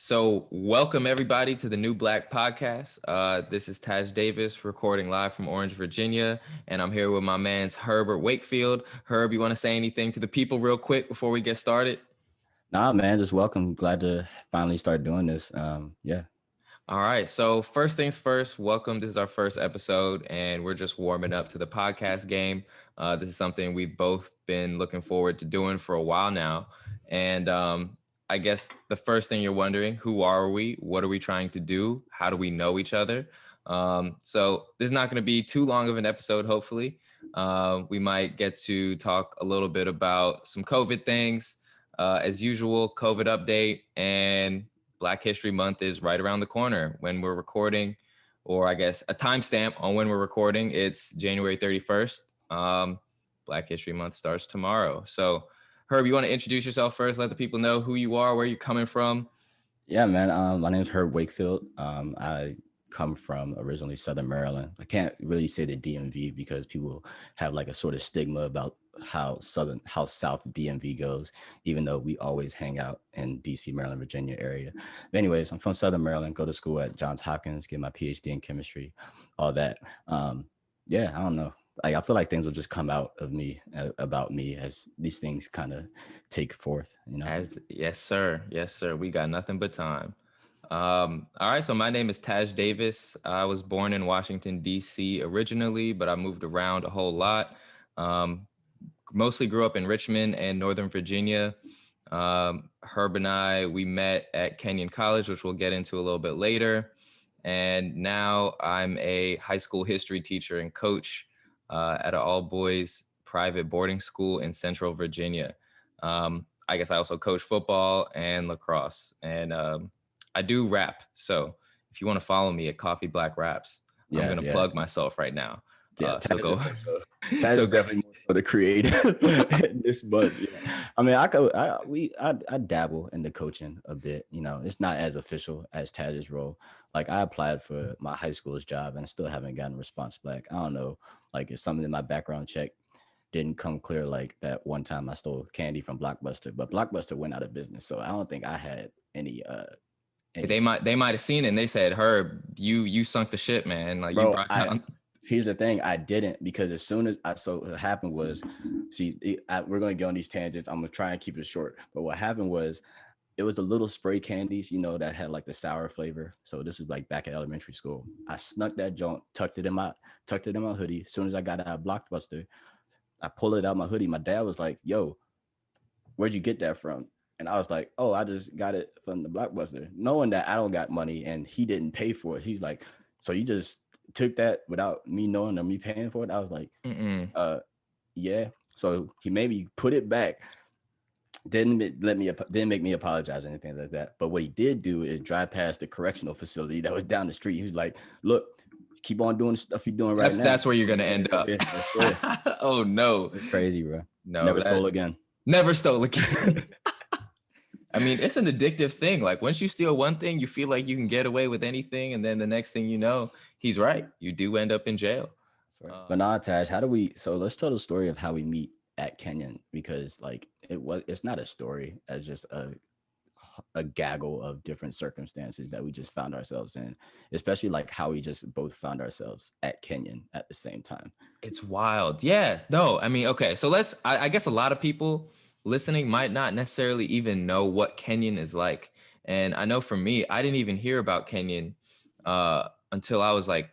So welcome everybody to the NuBlack Podcast. This is Taaj Davis recording live from Orange, Virginia, and I'm here with my man's Herbert Wakefield. Herb, you want to say anything to the people real quick before we get started? Nah, man, just welcome. Glad to finally start doing this. Yeah. All right. So first things first, welcome. This is our first episode, and we're just warming up to the podcast game. This is something we've both been looking forward to doing for a while now, and I guess the first thing you're wondering, who are we? What are we trying to do? How do we know each other? So this is not going to be too long of an episode, hopefully. We might get to talk a little bit about some COVID things. As usual, COVID update, and Black History Month is right around the corner when we're recording, or I guess a timestamp on when we're recording. It's January 31st. Black History Month starts tomorrow. So Herb, you want to introduce yourself first? Let the people know who you are, where you're coming from. Yeah, man. My name is Herb Wakefield. I come from originally Southern Maryland. I can't really say the DMV because people have like a sort of stigma about how South DMV goes, even though we always hang out in DC, Maryland, Virginia area. But anyways, I'm from Southern Maryland, go to school at Johns Hopkins, get my PhD in chemistry, all that. Yeah, I don't know. I feel like things will just come out of me about me as these things kind of take forth, you know? Yes, sir. Yes, sir. We got nothing but time. All right. So my name is Taaj Davis. I was born in Washington, D.C. originally, but I moved around a whole lot. Mostly grew up in Richmond and Northern Virginia. Herb and I, we met at Kenyon College, which we'll get into a little bit later. And now I'm a high school history teacher and coach at an all-boys private boarding school in Central Virginia. I guess I also coach football and lacrosse, and I do rap. So if you want to follow me at Coffee Black Raps, I'm going to plug myself right now. Yeah, so go. Taz is definitely more for the creative in this, but yeah. I mean, I dabble in the coaching a bit. You know, it's not as official as Taz's role. Like I applied for my high school's job and I still haven't gotten a response back. I don't know, like it's something in my background check didn't come clear. Like that one time I stole candy from Blockbuster, but Blockbuster went out of business, so I don't think I had any. They might have seen it and they said, Herb, you sunk the ship, man. Like bro, you brought down. Here's the thing, I didn't, because as soon as so what happened was, we're going to go on these tangents. I'm going to try and keep it short. But what happened was, it was the little spray candies, you know, that had like the sour flavor. So this is like back at elementary school. I snuck that joint, tucked it in my hoodie. As soon as I got out of Blockbuster, I pulled it out of my hoodie. My dad was like, yo, where'd you get that from? And I was like, oh, I just got it from the Blockbuster, knowing that I don't got money and he didn't pay for it. He's like, so you just took that without me knowing or me paying for it? I was like, yeah. So he made me put it back. Didn't make me apologize or anything like that. But what he did do is drive past the correctional facility that was down the street. He was like, look, keep on doing the stuff you're doing now. That's where you're gonna end up. Yeah. Oh no, it's crazy, bro. No, never stole again. Never stole again. I mean, it's an addictive thing. Like once you steal one thing, you feel like you can get away with anything. And then the next thing you know, he's right. You do end up in jail. But nah, Taj, so let's tell the story of how we meet at Kenyon, because like it's not a story, it's just a gaggle of different circumstances that we just found ourselves in, especially like how we just both found ourselves at Kenyon at the same time. It's wild. Yeah, no, I mean, okay. So I guess a lot of people listening might not necessarily even know what Kenyon is like. And I know for me, I didn't even hear about Kenyon until I was like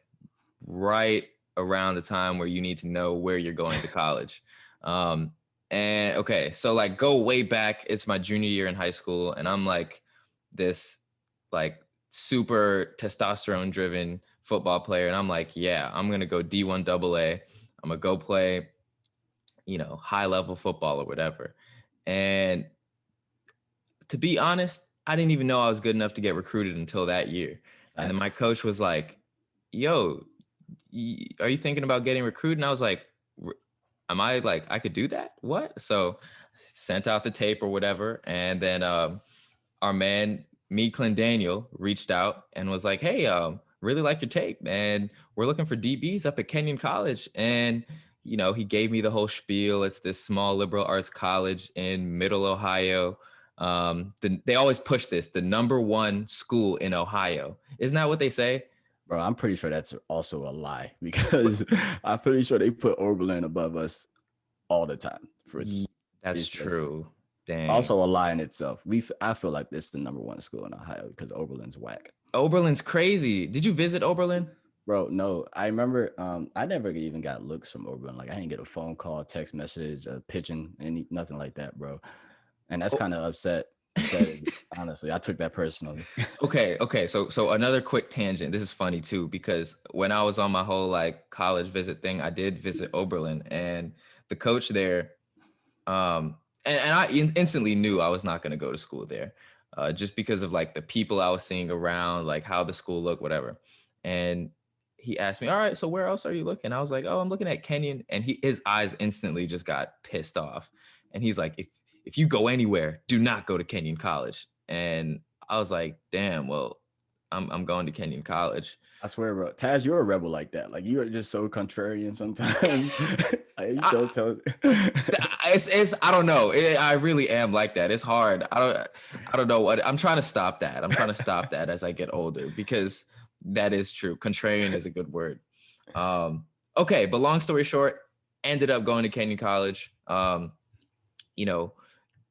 right around the time where you need to know where you're going to college. And okay, so like go way back, it's my junior year in high school, and I'm like this like super testosterone driven football player. And I'm like, yeah, I'm going to go D1 AA. I'm going to go play, you know, high level football or whatever. And to be honest, I didn't even know I was good enough to get recruited until that year. And then my coach was like, yo, are you thinking about getting recruited? And I was like, am I like, I could do that? What? So sent out the tape or whatever. And then our man, Clint Daniel, reached out and was like, hey, really like your tape. And we're looking for DBs up at Kenyon College. And you know, he gave me the whole spiel. It's this small liberal arts college in middle Ohio. They always push this, the number one school in Ohio. Isn't that what they say? Bro, I'm pretty sure that's also a lie because I'm pretty sure they put Oberlin above us all the time. That's It's just true. Dang. also a lie in itself. I feel like this is the number one school in Ohio because Oberlin's whack. Oberlin's crazy. Did you visit Oberlin? Bro, no, I remember I never even got looks from Oberlin. Like I didn't get a phone call, text message, a pigeon, nothing like that, bro. And that's kind of upsetting. Honestly, I took that personally. Okay. So another quick tangent. This is funny too, because when I was on my whole like college visit thing, I did visit Oberlin, and the coach there, and I instantly knew I was not going to go to school there, just because of like the people I was seeing around, like how the school looked, whatever. And he asked me, "All right, so where else are you looking?" I was like, "Oh, I'm looking at Kenyon," and his eyes instantly just got pissed off, and he's like, "If you go anywhere, do not go to Kenyon College." And I was like, "Damn, well, I'm going to Kenyon College." I swear, bro, Taz, you're a rebel like that. Like you are just so contrarian sometimes. You don't tell. It's I don't know. I really am like that. It's hard. I don't know what I'm trying to stop that. I'm trying to stop that as I get older, because that is true. Contrarian is a good word. Okay, but long story short, ended up going to Kenyon College.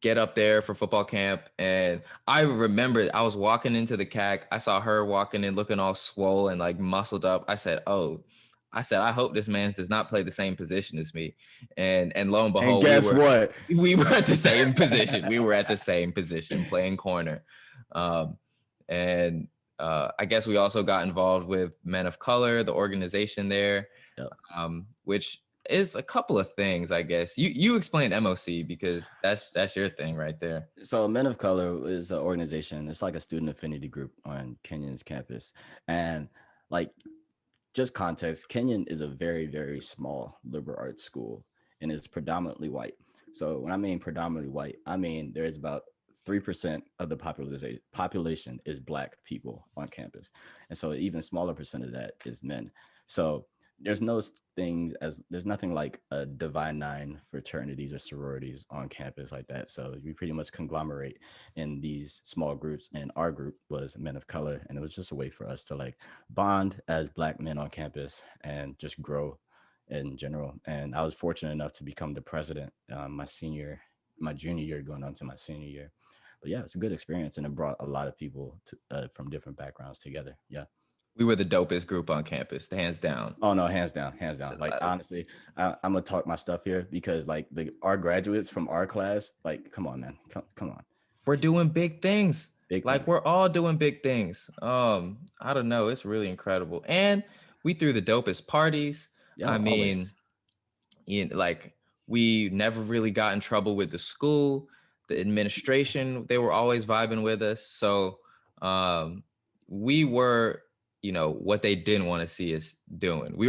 Get up there for football camp, and I remember I was walking into the CAC. I saw her walking in looking all swole and like muscled up. I said, I hope this man does not play the same position as me. And lo and behold, and guess what? We were at the same position. We were at the same position, playing corner. I guess we also got involved with Men of Color, the organization there, Yep. Which is a couple of things, I guess. You explain MOC because that's your thing right there. So Men of Color is an organization. It's like a student affinity group on Kenyon's campus. And like, just context, Kenyon is a very, very small liberal arts school, and it's predominantly white. So when I mean predominantly white, I mean there's about 3% of the population is Black people on campus. And so even smaller percent of that is men. So there's nothing like a Divine Nine fraternities or sororities on campus like that. So we pretty much conglomerate in these small groups, and our group was Men of Color, and it was just a way for us to like bond as Black men on campus and just grow in general. And I was fortunate enough to become the president my junior year going on to my senior year. But yeah, it's a good experience, and it brought a lot of people from different backgrounds together. Yeah. We were the dopest group on campus, hands down. Oh no, hands down. Like honestly, I'm gonna talk my stuff here because like our graduates from our class, like, come on, man, come on. We're doing big things. We're all doing big things. I don't know. It's really incredible, and we threw the dopest parties. Yeah, I mean, we never really got in trouble with the school, the administration. They were always vibing with us. So we were, what they didn't want to see us doing. We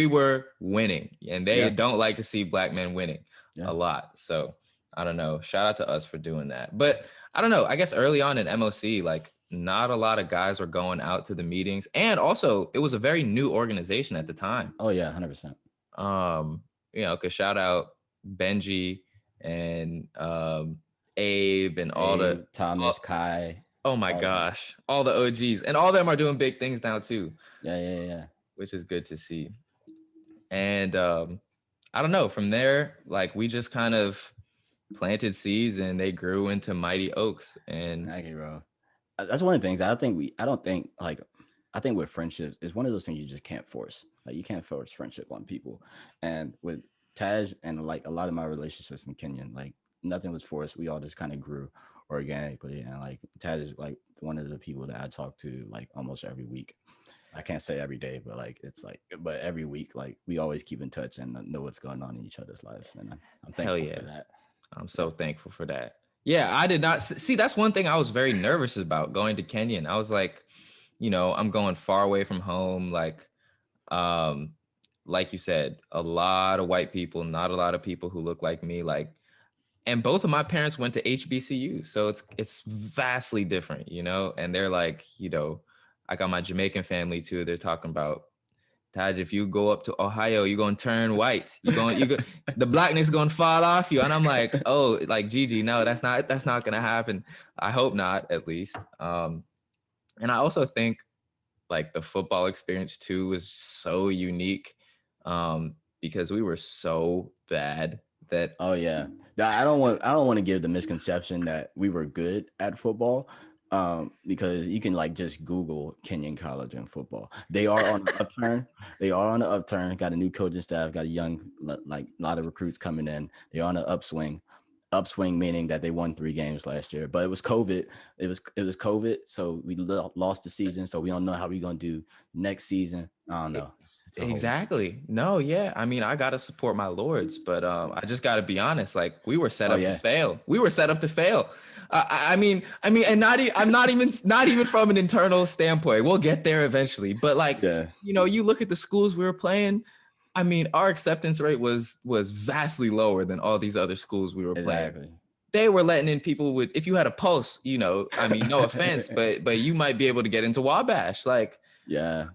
were winning, and they don't like to see Black men winning a lot. So I don't know. Shout out to us for doing that. But I don't know. I guess early on in MOC, like not a lot of guys were going out to the meetings, and also it was a very new organization at the time. Oh yeah, 100%. Cause shout out Benji and Abe and all the Thomas, Kai. Oh my gosh, all the OGs, and all of them are doing big things now too. Yeah. Which is good to see. And I don't know, from there, like we just kind of planted seeds and they grew into mighty oaks. And okay, bro. That's one of the things I think with friendships, it's one of those things you just can't force. Like you can't force friendship on people. And with Taj and like a lot of my relationships from Kenyon, like nothing was forced. We all just kind of grew organically. And like Taj is like one of the people that I talk to like almost every week. I can't say every day, but like but every week, like we always keep in touch and know what's going on in each other's lives. And I'm thankful for that. I'm so thankful for that. Yeah, I did not see. That's one thing I was very nervous about going to Kenyon. I was like, I'm going far away from home. Like you said, a lot of white people, not a lot of people who look like me. Like, and both of my parents went to HBCU, so it's vastly different, And they're like, I got my Jamaican family too. They're talking about, Taj, if you go up to Ohio, you're gonna turn white. The blackness gonna fall off you. And I'm like, oh, like Gigi, no, that's not gonna happen. I hope not, at least. And I also think like the football experience too was so unique, because we were so bad that. Oh yeah. I don't want to give the misconception that we were good at football. Because you can like just Google Kenyon College and football. They are on the upturn. They are on the upturn. Got a new coaching staff. Got a young, like a lot of recruits coming in. They're on the upswing. Upswing meaning that they won 3 games last year, but it was COVID. It was COVID, so we lost the season. So we don't know how we're gonna do next season. I don't know. Exactly. No, yeah. I mean, I gotta support my Lords, but I just gotta be honest. Like we were set up to fail. We were set up to fail. I mean, and I'm not even from an internal standpoint. We'll get there eventually. But like, you look at the schools we were playing. I mean, our acceptance rate was vastly lower than all these other schools we were playing. They were letting in people with, if you had a pulse, I mean, no offense, but you might be able to get into Wabash. Like, yeah.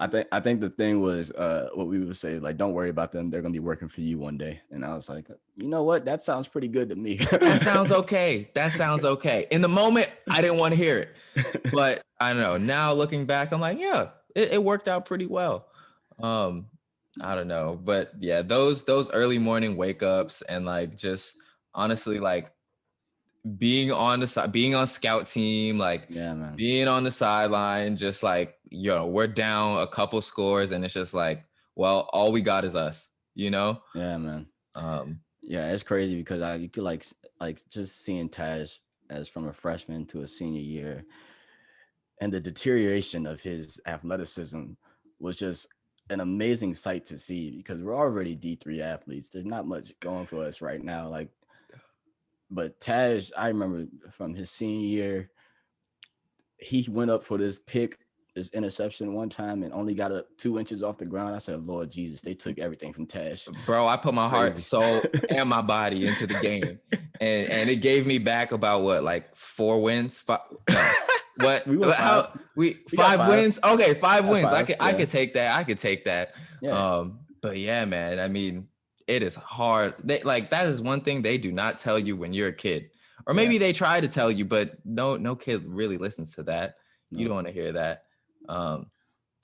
I think the thing was what we would say, like, don't worry about them. They're going to be working for you one day. And I was like, you know what? That sounds pretty good to me. That sounds okay. That sounds okay. In the moment, I didn't want to hear it. But I don't know. Now looking back, I'm like, yeah, it worked out pretty well. I don't know. But yeah, those early morning wake ups and like just honestly, like being on scout team, like being on the sideline, just like, we're down a couple scores and it's just like, well, all we got is us, Yeah, man. Yeah, it's crazy because you could like just seeing Taaj as from a freshman to a senior year and the deterioration of his athleticism was just an amazing sight to see because we're already D3 athletes. There's not much going for us right now. Like, but Taaj, I remember from his senior year, he went up for this interception one time and only got up 2 inches off the ground. I said, Lord Jesus, they took everything from Taaj. Bro, I put my heart, soul, and my body into the game. And it gave me back about what, like 4 wins? What? We 5 wins? Okay, 5 wins. I could take that. I could take that. Yeah. But yeah, man. I mean, it is hard. That is one thing they do not tell you when you're a kid. Or maybe they try to tell you, but no kid really listens to that. No. You don't want to hear that. All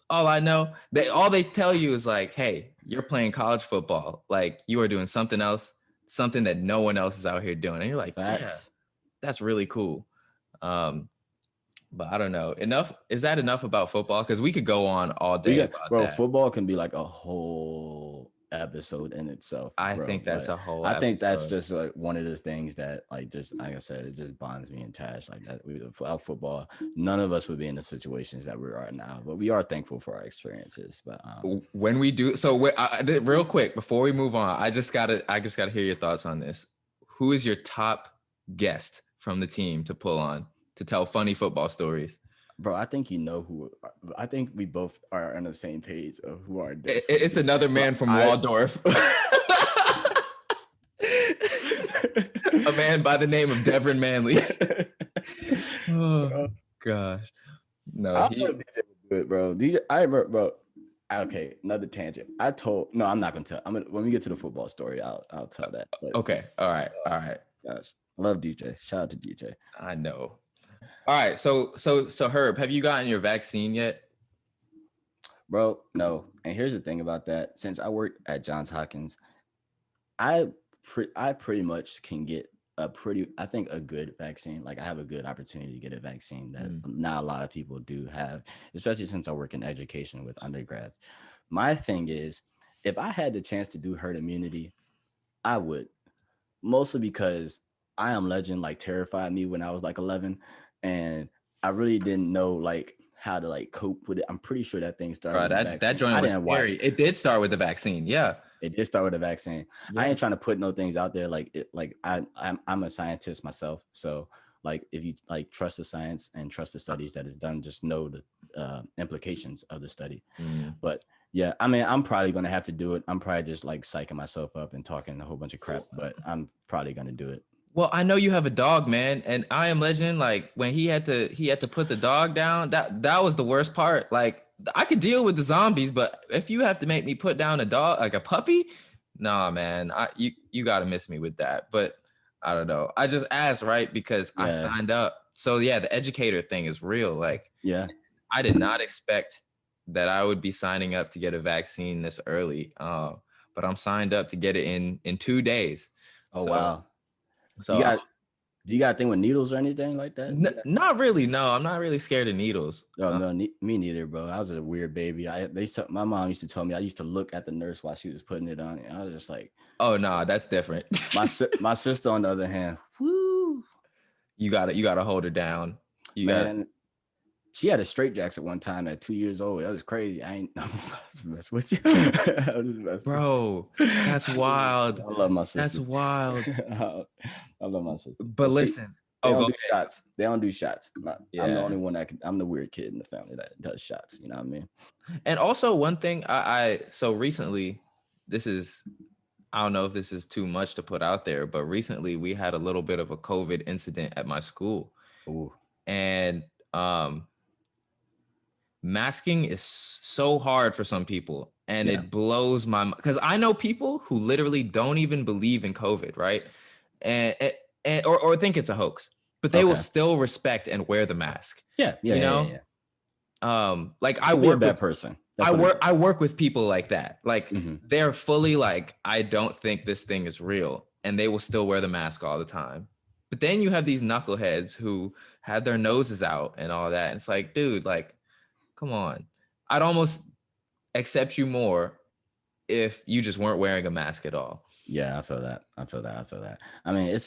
I know, all they tell you is like, hey, you're playing college football. Like you are doing something else, something that no one else is out here doing. And you're like, yeah, that's really cool. But I don't know. Is that enough about football? Because we could go on all day about that. Football can be like a whole episode in itself. I think that's a whole episode. I think that's just like one of the things that like I said, it just bonds me and Taaj. Like that without football, none of us would be in the situations that we are now. But we are thankful for our experiences. But when we do real quick before we move on, I just gotta hear your thoughts on this. Who is your top guest from the team to pull on to tell funny football stories? Bro, I think who. I think we both are on the same page of who are. It's another man from Waldorf. A man by the name of Devin Manley. Oh gosh, no. I DJ was good, bro. DJ, I remember, bro. Okay, another tangent. No, I'm not gonna tell. When we get to the football story, I'll tell that. But, okay, all right. Gosh, I love DJ. Shout out to DJ. I know. All right, so Herb, have you gotten your vaccine yet? Bro, no. And here's the thing about that. Since I work at Johns Hopkins, I pretty much can get a good vaccine. Like I have a good opportunity to get a vaccine that not a lot of people do have, especially since I work in education with undergrads. My thing is, if I had the chance to do herd immunity, I would. Mostly because I Am Legend like terrified me when I was like 11. And I really didn't know like how to like cope with it. I'm pretty sure that thing started. Right, that joint was scary. It did start with the vaccine. Yeah, it did start with the vaccine. Yeah. I ain't trying to put no things out there like it. Like I'm a scientist myself, so like if you like trust the science and trust the studies that is done, just know the implications of the study. But yeah, I mean, I'm probably gonna have to do it. I'm probably just like psyching myself up and talking a whole bunch of crap, but I'm probably gonna do it. Well, I know you have a dog, man, and I Am Legend. Like when he had to put the dog down. That was the worst part. Like I could deal with the zombies, but if you have to make me put down a dog, like a puppy, nah, man, you gotta miss me with that. But I don't know. I just asked, right? Because I Yeah. signed up. So yeah, the educator thing is real. Like, Yeah. I did not expect that I would be signing up to get a vaccine this early. But I'm signed up to get it in 2 days. Oh So wow. so I'm Do you got a thing with needles or anything like that? not really. No, I'm not really scared of needles. Oh no, me neither, bro. I was a weird baby. My mom used to tell me I used to look at the nurse while she was putting it on, and I was just like, Oh no, that's different. my sister on the other hand, woo, You gotta hold her down. You got man. She had a straight jacket one time at 2 years old. That was crazy. I ain't mess with you. bro. That's wild. I love my sister. That's wild. I love my sister. But listen, they don't go do ahead. shots. They don't do shots. Yeah. I'm the only one I'm the weird kid in the family that does shots. You know what I mean? And also one thing I so recently, I don't know if this is too much to put out there, but recently we had a little bit of a COVID incident at my school. Ooh. And masking is so hard for some people, and it blows my mind because I know people who literally don't even believe in COVID, right? And or think it's a hoax, but they will still respect and wear the mask. Yeah. Like I work work that with person. I work with people like that. Like they're fully like, I don't think this thing is real, and they will still wear the mask all the time. But then you have these knuckleheads who had their noses out and all that. And it's like, dude, like, come on. I'd almost accept you more if you just weren't wearing a mask at all. Yeah, I feel that. I mean,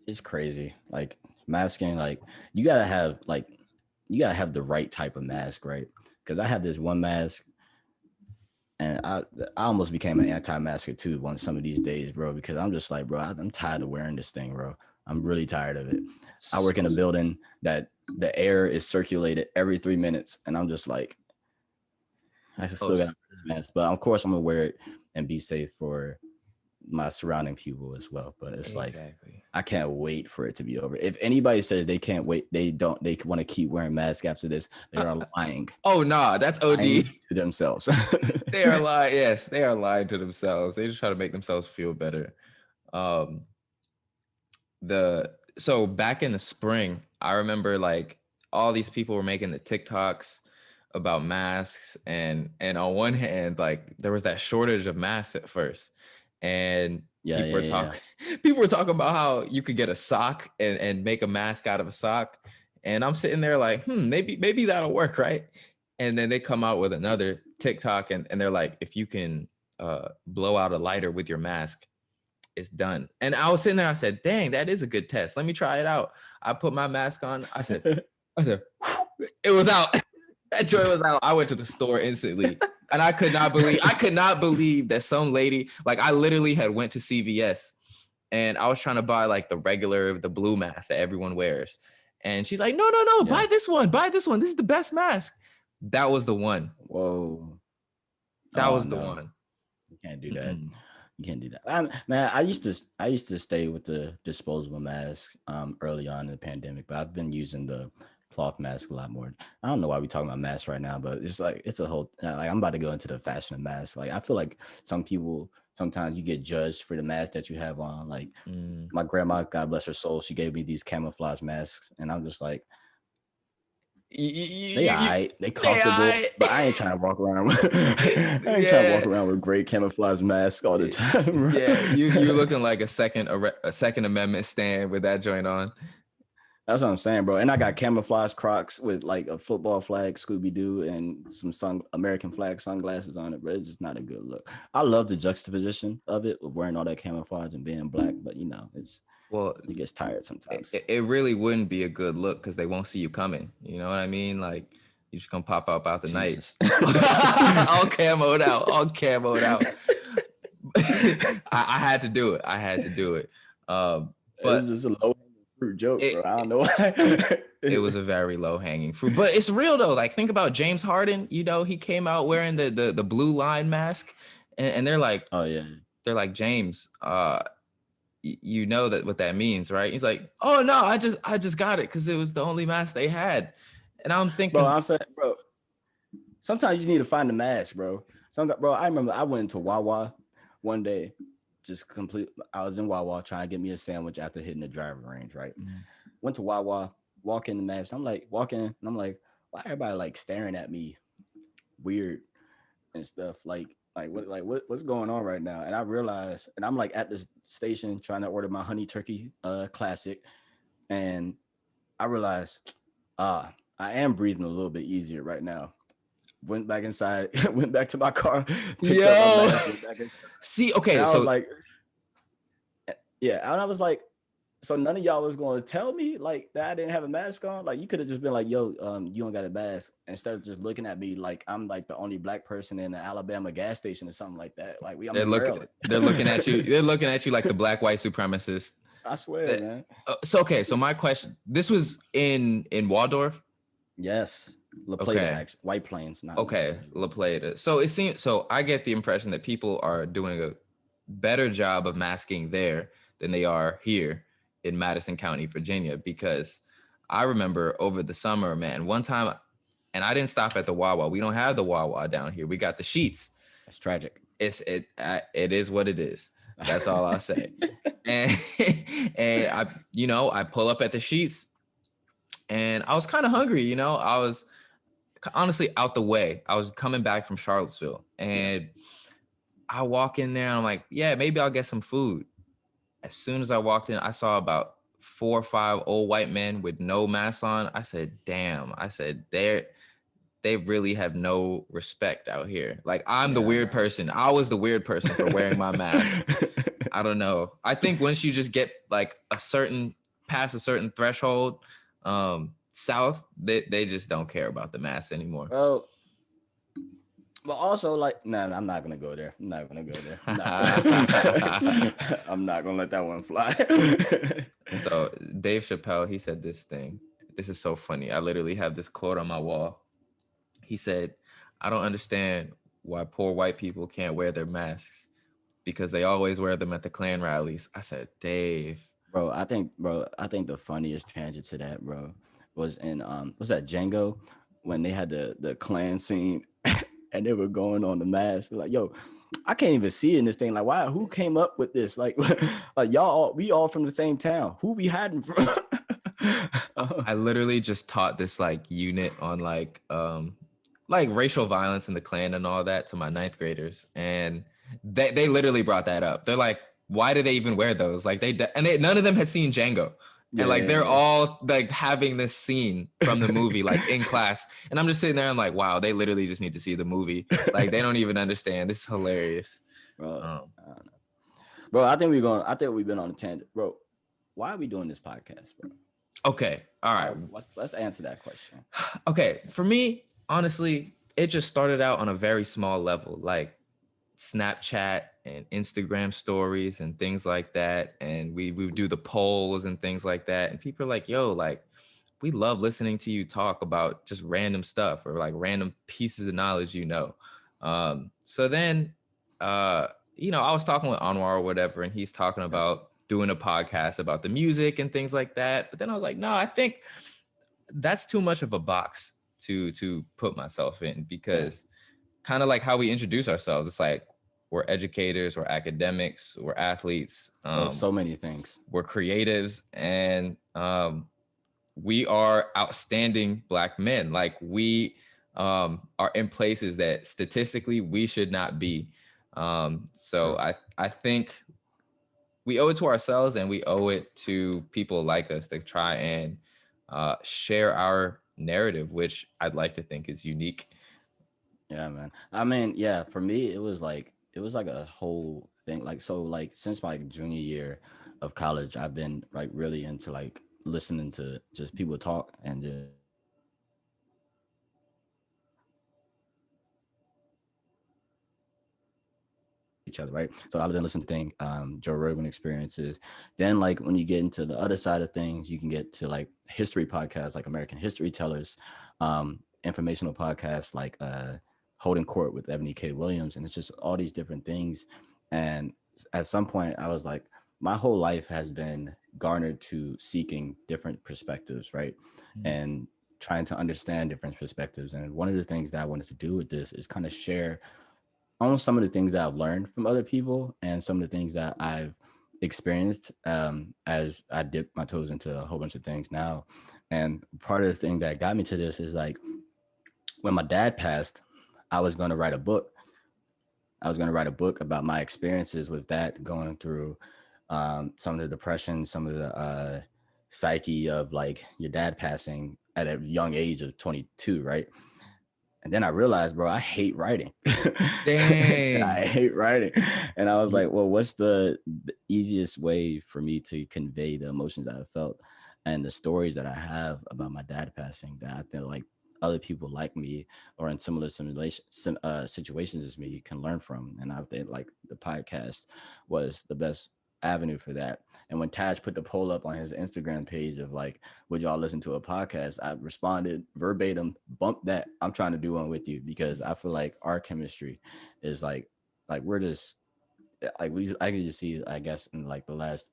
it's crazy. Like masking, like you gotta have the right type of mask, right? Because I have this one mask, and I almost became an anti-masker too some of these days, bro. Because I'm just like, bro, I'm tired of wearing this thing, bro. I'm really tired of it. I work in a building that the air is circulated every 3 minutes, and I'm just like, I still got this mask, but of course I'm gonna wear it and be safe for my surrounding people as well. But it's like, I can't wait for it to be over. If anybody says they can't wait, they want to keep wearing masks after this, they are lying. Oh no, that's OD to themselves. They are lying. Yes, they are lying to themselves. They just try to make themselves feel better. So back in the spring, I remember like all these people were making the TikToks about masks, and on one hand, like there was that shortage of masks at first, and people were talking about how you could get a sock and make a mask out of a sock, and I'm sitting there like, maybe that'll work, right? And then they come out with another TikTok, and they're like, if you can blow out a lighter with your mask, it's done. And I was sitting there, I said, dang, that is a good test. Let me try it out. I put my mask on. I said, it was out. That joy was out. I went to the store instantly, and I could not believe that some lady, like I literally had went to CVS, and I was trying to buy like the blue mask that everyone wears. And she's like, no, buy this one. This is the best mask. That was the one. Whoa. That was the one. You can't do that. You can't do that. Man, I used to stay with the disposable mask early on in the pandemic, but I've been using the cloth mask a lot more. I don't know why we're talking about masks right now, but it's like it's a whole like I'm about to go into the fashion of masks. Like I feel like some people sometimes you get judged for the mask that you have on. Like my grandma, God bless her soul, she gave me these camouflage masks, and I'm just like, they comfortable, but I ain't trying to walk around with great camouflage masks all the time. Yeah, you're looking like a second amendment stand with that joint on. That's what I'm saying, bro. And I got camouflage Crocs with like a football flag, Scooby-Doo, and some American flag sunglasses on it, but it's just not a good look. I love the juxtaposition of it, of wearing all that camouflage and being black, but it gets tired sometimes. It really wouldn't be a good look because they won't see you coming. You know what I mean? Like you just gonna pop up out the night, all camoed out. I had to do it. But it's just a low fruit joke, bro. I don't know why. It was a very low hanging fruit, but it's real though. Like think about James Harden. You know, he came out wearing the blue line mask, and they're like, oh yeah, they're like, James, you know what that means, right? He's like, oh no, I just got it because it was the only mask they had. And I'm thinking, bro, I'm saying, bro, sometimes you just need to find the mask, bro. Sometimes, bro, I remember I went into Wawa one day, I was in Wawa trying to get me a sandwich after hitting the driving range, right? Mhm. Went to Wawa, walk in the mask. I'm like, walking, and I'm like, why everybody like staring at me weird and stuff? What's going on right now? And I realized, and I'm like at this station trying to order my honey turkey classic, and I realized, I am breathing a little bit easier right now. Went back inside, went back to my car, picked up my Yo, mask, went back in, see, and okay, I was so like, yeah, and I was like, so none of y'all was going to tell me like that I didn't have a mask on. Like you could have just been like, yo, you don't got a mask, instead of just looking at me like I'm like the only black person in the Alabama gas station or something like that. Like I'm in Maryland. they're looking at you. They're looking at you like the black white supremacist. I swear, man. So okay, so my question. This was in Waldorf. Yes, La Plata, Okay. actually, White Plains, not Okay, La Plata. So it seems so. I get the impression that people are doing a better job of masking there than they are here in Madison County, Virginia. Because I remember over the summer, man, one time, and I didn't stop at the Wawa. We don't have the Wawa down here. We got the Sheets. That's tragic. It is what it is. That's all I'll say. And and I pull up at the Sheets, and I was kind of hungry. I was honestly out the way. I was coming back from Charlottesville, and I walk in there and I'm like, yeah, maybe I'll get some food. As soon as I walked in, I saw about 4 or 5 old white men with no masks on. I said, damn. I said, they really have no respect out here. Like I'm the weird person. I was the weird person for wearing my mask. I don't know. I think once you just get like past a certain threshold, south, they just don't care about the mask anymore. Well, but also like, nah, I'm not gonna go there. I'm not gonna go there. I'm not gonna let that one fly. So Dave Chappelle, he said this thing. This is so funny. I literally have this quote on my wall. He said, I don't understand why poor white people can't wear their masks because they always wear them at the Klan rallies. I said, Dave. I think the funniest tangent to that, bro, was in was that Django when they had the Klan scene and they were going on the mask. Like, yo, I can't even see in this thing. Like, why? Who came up with this? Like, like we all from the same town. Who we hiding from? I literally just taught this like unit on like racial violence in the Klan and all that to my 9th graders, and they literally brought that up. They're like, why do they even wear those? Like none of them had seen Django. And like they're all like having this scene from the movie like in class, and I'm just sitting there and like, wow, they literally just need to see the movie. Like they don't even understand. This is hilarious, bro. Bro, I think we've been on a tangent, bro. Why are we doing this podcast, bro? Okay, all right. Let's answer that question. Okay, for me, honestly, it just started out on a very small level, like Snapchat and Instagram stories and things like that. And we would do the polls and things like that. And people are like, yo, like, we love listening to you talk about just random stuff or like random pieces of knowledge, So then, I was talking with Anwar or whatever, and he's talking about doing a podcast about the music and things like that. But then I was like, no, I think that's too much of a box to put myself in, because kind of like how we introduce ourselves, it's like we're educators, we're academics, we're athletes, so many things, we're creatives, and we are outstanding Black men. Like we are in places that statistically we should not be. So I think we owe it to ourselves, and we owe it to people like us to try and share our narrative, which I'd like to think is unique. Yeah, man. I mean, yeah, for me, it was like a whole thing. Like, so like since my junior year of college, I've been like really into like listening to just people talk and just each other, right? So I've been listening to things, Joe Rogan experiences. Then like when you get into the other side of things, you can get to like history podcasts like American History Tellers, informational podcasts like Holding Court with Ebony K. Williams, and it's just all these different things. And at some point I was like, my whole life has been garnered to seeking different perspectives, right? And trying to understand different perspectives. And one of the things that I wanted to do with this is kind of share almost some of the things that I've learned from other people and some of the things that I've experienced as I dip my toes into a whole bunch of things now. And part of the thing that got me to this is like when my dad passed, I was going to write a book. I was going to write a book about my experiences with that, going through some of the depression, some of the psyche of like your dad passing at a young age of 22, right? And then I realized, bro, I hate writing. Dang. I hate writing. And I was like, well, what's the easiest way for me to convey the emotions that I felt and the stories that I have about my dad passing that I feel like other people like me or in similar situations as me can learn from. And I think like the podcast was the best avenue for that. And when Taaj put the poll up on his Instagram page of like, would y'all listen to a podcast? I responded verbatim, bump that. I'm trying to do one with you because I feel like our chemistry is like we're just like I can just see, I guess, in like the last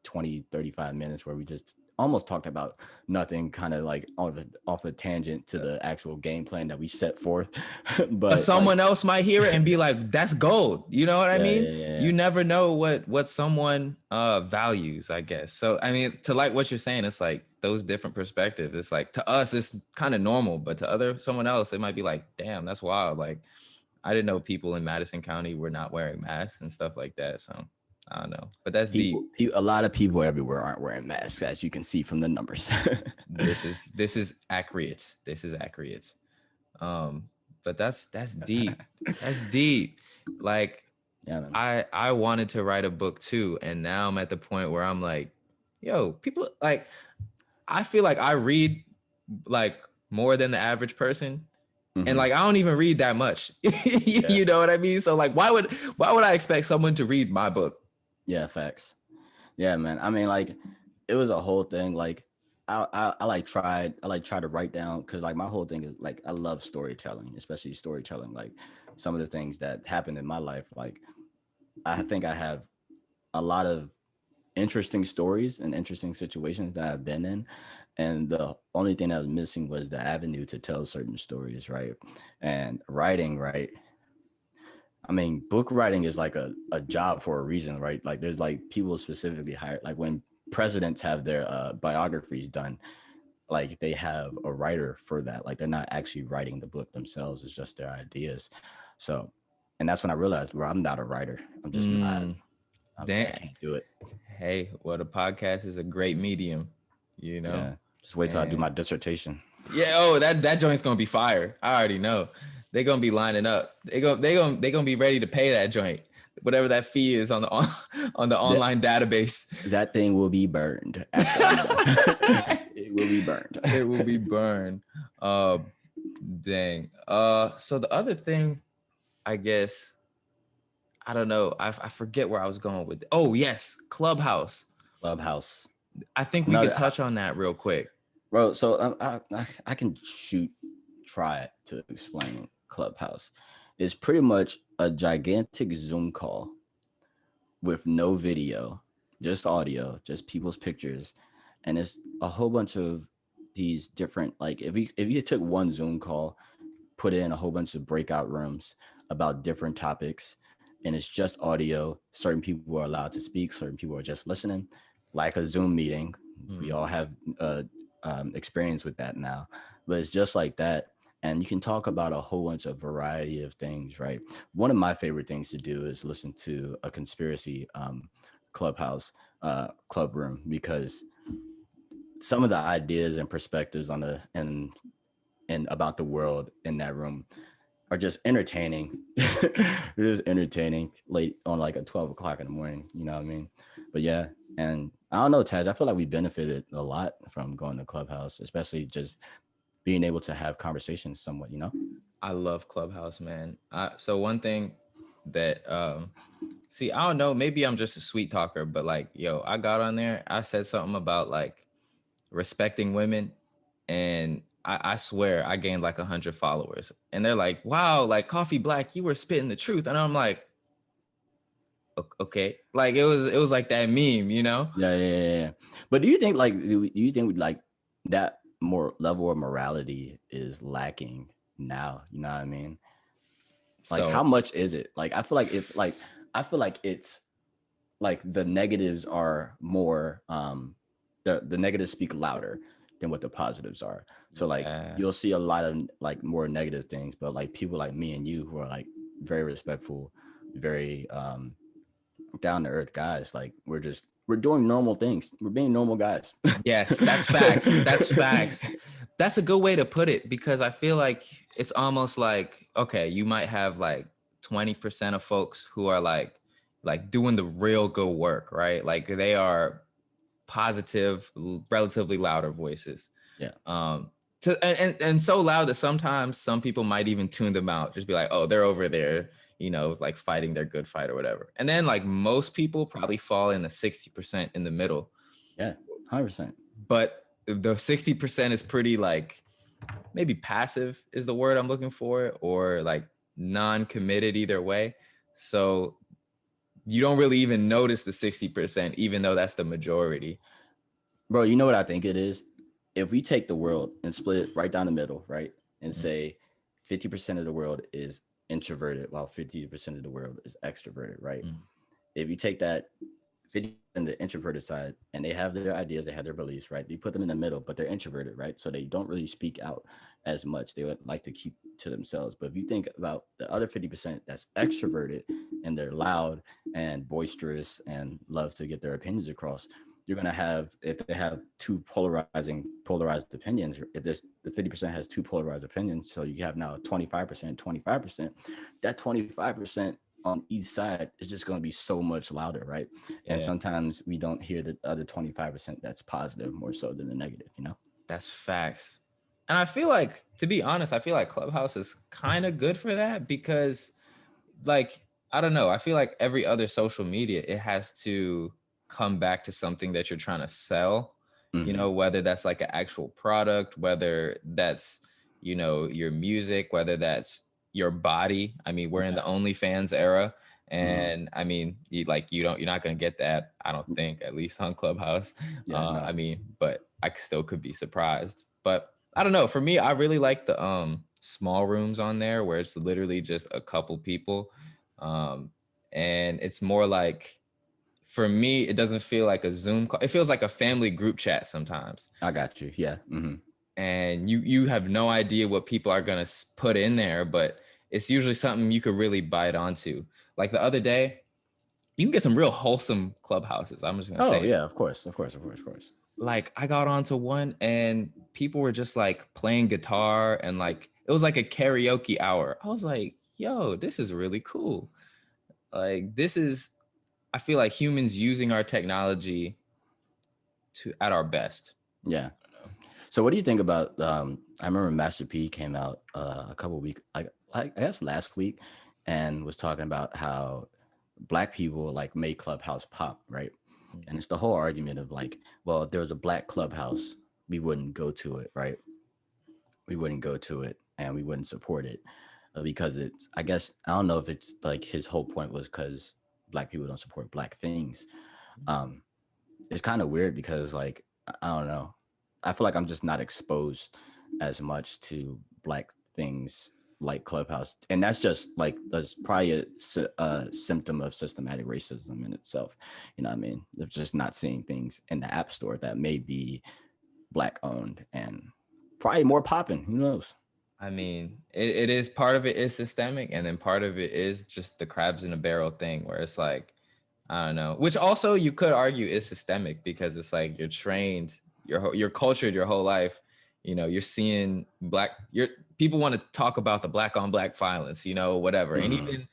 20, 35 minutes where we just almost talked about nothing, kind of like off a tangent to the actual game plan that we set forth. But someone like, else might hear it and be like, that's gold. You know what I mean? yeah. You never know what someone values, I guess. So I mean, to like what you're saying, it's like those different perspectives. It's like to us, it's kind of normal, but to someone else, it might be like, damn, that's wild. Like I didn't know people in Madison County were not wearing masks and stuff like that. So I don't know, but that's deep. A lot of people everywhere aren't wearing masks, as you can see from the numbers. This is accurate. This is accurate. But that's deep. That's deep. Like Yeah, man. I wanted to write a book too, and now I'm at the point where I'm like, yo, people like I feel like I read like more than the average person. And like I don't even read that much. You know what I mean? So like why would I expect someone to read my book? Yeah, facts. Yeah, man. I mean, like it was a whole thing. Like I try to write down because like my whole thing is like I love storytelling, especially storytelling. Like some of the things that happened in my life. Like I think I have a lot of interesting stories and interesting situations that I've been in. And the only thing that was missing was the avenue to tell certain stories, right? And writing, right? I mean, book writing is like a job for a reason, right? Like there's like people specifically hired, like when presidents have their biographies done, like they have a writer for that. Like they're not actually writing the book themselves, it's just their ideas. So, and that's when I realized, bro, I'm not a writer. I'm just not. I can't do it. Hey, well, the podcast is a great medium, you know? Yeah. Just wait till I do my dissertation. Yeah. Oh, that joint's gonna be fire. I already know. They're gonna be lining up. They gonna be ready to pay that joint, whatever that fee is on the online database. That thing will be burned. It will be burned. It will be burned. Dang. So the other thing, I guess, I don't know. I forget where I was going with. Oh yes, Clubhouse. Clubhouse. I think we could touch on that real quick, bro. So I can try to explain Clubhouse. It's pretty much a gigantic Zoom call with no video, just audio, just people's pictures, and it's a whole bunch of these different, like if you took one Zoom call, put it in a whole bunch of breakout rooms about different topics, and it's just audio. Certain people are allowed to speak, certain people are just listening, like a Zoom meeting. We all have experience with that now, but it's just like that. And you can talk about a whole bunch of variety of things, right? One of my favorite things to do is listen to a conspiracy Clubhouse club room, because some of the ideas and perspectives on the and about the world in that room are just entertaining. They're just entertaining late on like at 12 o'clock in the morning, you know what I mean? But yeah, and I don't know, Taj, I feel like we benefited a lot from going to Clubhouse, especially just being able to have conversations somewhat, you know? I love Clubhouse, man. So one thing that, see, I don't know, maybe I'm just a sweet talker, but like, yo, I got on there, I said something about like respecting women, and I swear I gained like 100 followers, and they're like, wow, like Coffee Black, you were spitting the truth. And I'm like, okay, like it was like that meme, you know? Yeah. But do you think like that more level of morality is lacking now. You know what I mean? Like, how So much is it? Like, I feel like it's like the negatives are more, the negatives speak louder than what the positives are. So like yeah. you'll see a lot of like more negative things, but like people like me and you who are like very respectful, very down to earth guys, like we're doing normal things. We're being normal guys. Yes, that's facts. That's facts. That's a good way to put it because I feel like it's almost like, okay, you might have like 20% of folks who are like doing the real good work, right? Like they are positive, relatively louder voices. Yeah. And so loud that sometimes some people might even tune them out, just be like, oh, they're over there, like fighting their good fight or whatever. And then like most people probably fall in the 60% in the middle. Yeah. 100%. But the 60% is pretty like maybe passive is the word I'm looking for, or like non-committed either way. So you don't really even notice the 60%, even though that's the majority. Bro, you know what I think it is? If we take the world and split it right down the middle, right? And say 50% of the world is introverted while 50% of the world is extroverted, right? Mm. If you take that 50 on the introverted side and they have their ideas, they have their beliefs, right? You put them in the middle, but they're introverted, right? So they don't really speak out as much. They would like to keep to themselves. But if you think about the other 50% that's extroverted and they're loud and boisterous and love to get their opinions across, you're going to have, if they have two polarized opinions, if this the 50% has two polarized opinions, so you have now 25%, that 25% on each side is just going to be so much louder, right? And Yeah, sometimes we don't hear the other 25% that's positive more so than the negative, you know? that's facts. And I feel like, to be honest, I feel like Clubhouse is kind of good for that because, like, I don't know. I feel like every other social media, it has to come back to something that you're trying to sell, Mm-hmm. whether that's like an actual product, whether that's, your music, whether that's your body. I mean, we're in the Yeah. OnlyFans era. Mm-hmm. And I mean, you're not going to get that, I don't think, at least on Clubhouse. Yeah, no. I mean, but I still could be surprised. But I don't know. For me, I really like the small rooms on there where it's literally just a couple people. Um, and it's more like, for me, it doesn't feel like a Zoom call. It feels like a family group chat sometimes. I got you. Yeah. Mm-hmm. And you have no idea what people are gonna put in there, but it's usually something you could really bite onto. Like the other day, you can get some real wholesome clubhouses. I'm just gonna Oh, say, yeah, of course. Of course. Of course. Of course. like I got onto one and people were just like playing guitar and like it was like a karaoke hour. I was like, yo, this is really cool. Like this is, I feel like humans using our technology to at our best. Yeah. So what do you think about I remember Master P came out a couple of weeks I guess last week and was talking about how black people like made Clubhouse pop, right? And it's the whole argument of like, well, if there was a black Clubhouse, we wouldn't go to it, right? We wouldn't go to it and we wouldn't support it because it's, I guess, I don't know if it's like his whole point was because black people don't support black things. Um, it's kind of weird because like, I don't know. I feel like I'm just not exposed as much to black things like Clubhouse. And that's just like, that's probably a symptom of systematic racism in itself. You know what I mean? Of just not seeing things in the app store that may be black owned and probably more popping. Who knows? I mean, it is, part of it is systemic, and then part of it is just the crabs in a barrel thing where it's like, I don't know, which also you could argue is systemic because it's like you're trained, you're cultured your whole life. You're seeing people want to talk about the black on black violence, whatever. And Mm-hmm. even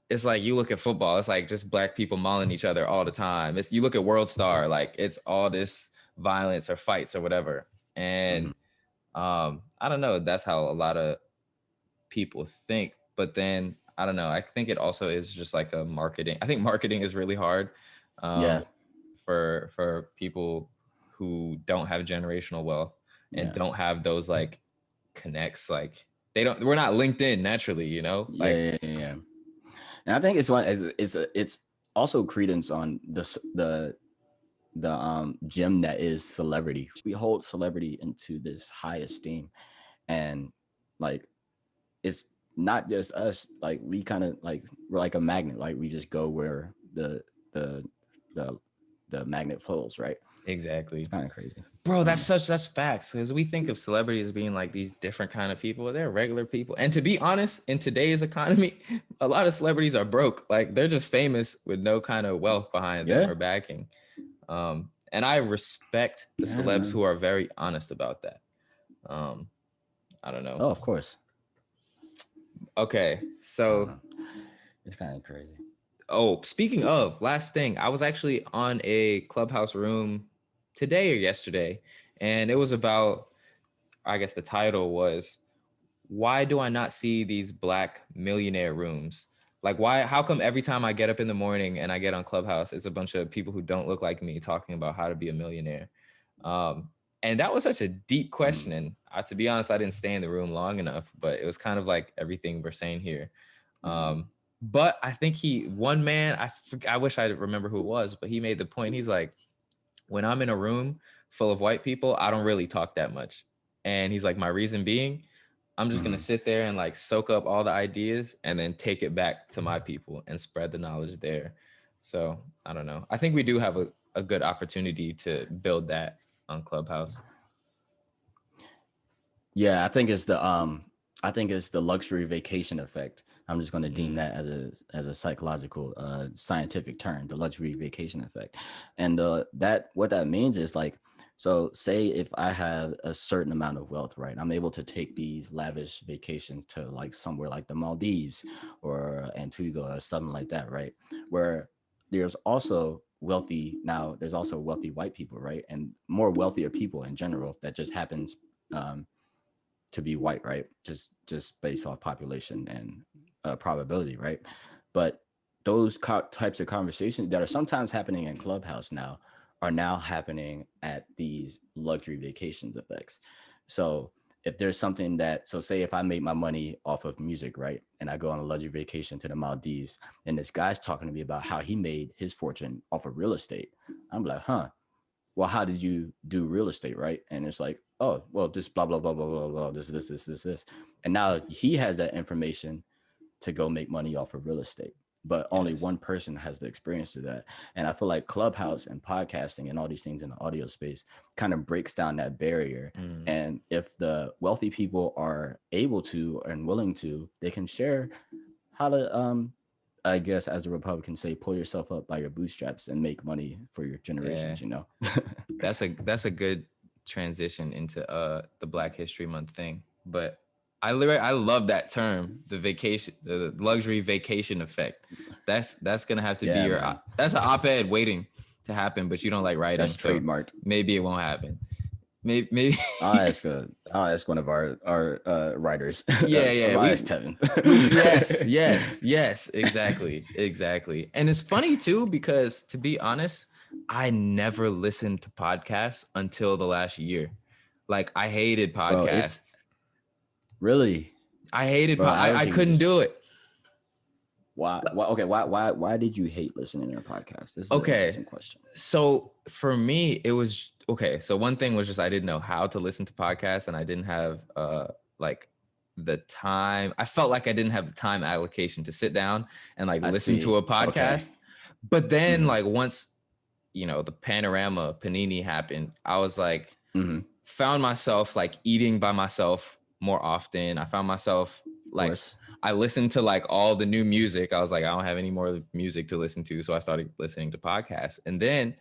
it's like you look at football, it's like just black people mauling each other all the time. You look at World Star, like it's all this violence or fights or whatever. Mm-hmm. And I don't know, that's how a lot of people think. But then I don't know, I think it also is just like a marketing. I think marketing is really hard Yeah. um, for people who don't have generational wealth and Yeah. don't have those like connects. Like we're not linked in naturally, Yeah. like Yeah. Yeah. Yeah. And I think it's also credence on the the gem that is celebrity. We hold celebrity into this high esteem, and like it's not just us. Like we kind of like we're like a magnet. Like we just go where the the the magnet flows, right? Exactly. It's kind of crazy. Bro, Um, that's facts. Because we think of celebrities as being like these different kind of people. They're regular people. And to be honest, in today's economy, a lot of celebrities are broke. Like they're just famous with no kind of wealth behind them yeah, or backing. And I respect the yeah, celebs man. who are very honest about that. Um, I don't know. Oh, of course. Okay, I don't so know. It's kind of crazy. speaking of, last thing, I was actually on a Clubhouse room today or yesterday, and it was about, I guess the title was, why do I not see these Black millionaire rooms? Like, how come every time I get up in the morning and I get on Clubhouse, it's a bunch of people who don't look like me talking about how to be a millionaire? Um, and that was such a deep question. Mm, And to be honest, I didn't stay in the room long enough, but it was kind of like everything we're saying here. mm, But I think one man, I wish I remember who it was, but he made the point. He's like, when I'm in a room full of white people, I don't really talk that much. And he's like, my reason being, I'm just gonna mm. sit there and like soak up all the ideas and then take it back to my people and spread the knowledge there. So I don't know. I think we do have a good opportunity to build that on Clubhouse. Yeah, I think it's the luxury vacation effect. I'm just going to deem that as a psychological scientific term, the luxury vacation effect. And that what that means is like, so say if I have a certain amount of wealth, right? I'm able to take these lavish vacations to like somewhere like the Maldives or Antigua or something like that, right? Where there's also there's also wealthy white people, right? And more wealthier people in general that just happens um, to be white, right? Just based off population and probability, right? But those types of conversations that are sometimes happening in Clubhouse now are now happening at these luxury vacations effects. So if there's something that, so say if I make my money off of music, right, and I go on a luxury vacation to the Maldives, and this guy's talking to me about how he made his fortune off of real estate, I'm like, huh, well, how did you do real estate, right? And it's like, oh, well, this blah blah blah blah blah blah, this, and now he has that information to go make money off of real estate. But only Yes. one person has the experience to that. And I feel like Clubhouse and podcasting and all these things in the audio space kind of breaks down that barrier. Mm. And if the wealthy people are able to and willing to, they can share how to I guess as a Republican say, pull yourself up by your bootstraps and make money for your Yeah. generations, you know? That's a good transition into the Black History Month thing. But I love that term, the luxury vacation effect. That's gonna have to be Yeah, your man. that's an op-ed waiting to happen, but you don't like writing, That's so trademarked. maybe it won't happen. Maybe I'll ask one of our writers. yeah, I'll ask Tevin. yes, exactly. And it's funny too, because to be honest, I never listened to podcasts until the last year. Like I hated Bro, it's podcasts. really, I hated bro. I don't I think you couldn't just do it. okay, why did you hate listening to a podcast? This is an Okay. interesting question. So for me, it was okay. So one thing was just I didn't know how to listen to podcasts, and I didn't have like the time. I felt like I didn't have the time allocation to sit down and like I listen to see. a Okay. podcast. But then Mm-hmm. like once the Panorama Panini happened, I was like Mm-hmm. found myself like eating by myself more often. I found myself Of like course. I listened to like all the new music. I was like, I don't have any more music to listen to. So I started listening to podcasts. And then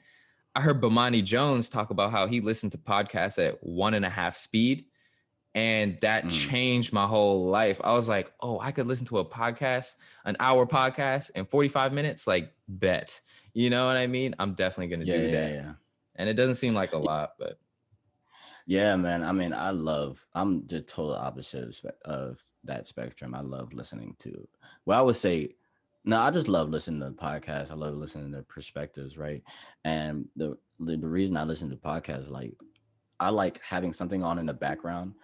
I heard Bomani Jones talk about how he listened to podcasts at 1.5 speed. And that Mm. changed my whole life. I was like, oh, I could listen to a podcast, an hour podcast in 45 minutes. Like, bet. You know what I mean? I'm definitely going to Yeah, do yeah, that. yeah. And it doesn't seem like a lot, but Yeah, man. I mean, I'm the total opposite of that spectrum. I love listening to, well, I would say, no, I just love listening to podcasts. I love listening to perspectives, right? And the reason I listen to podcasts, like, I like having something on in the background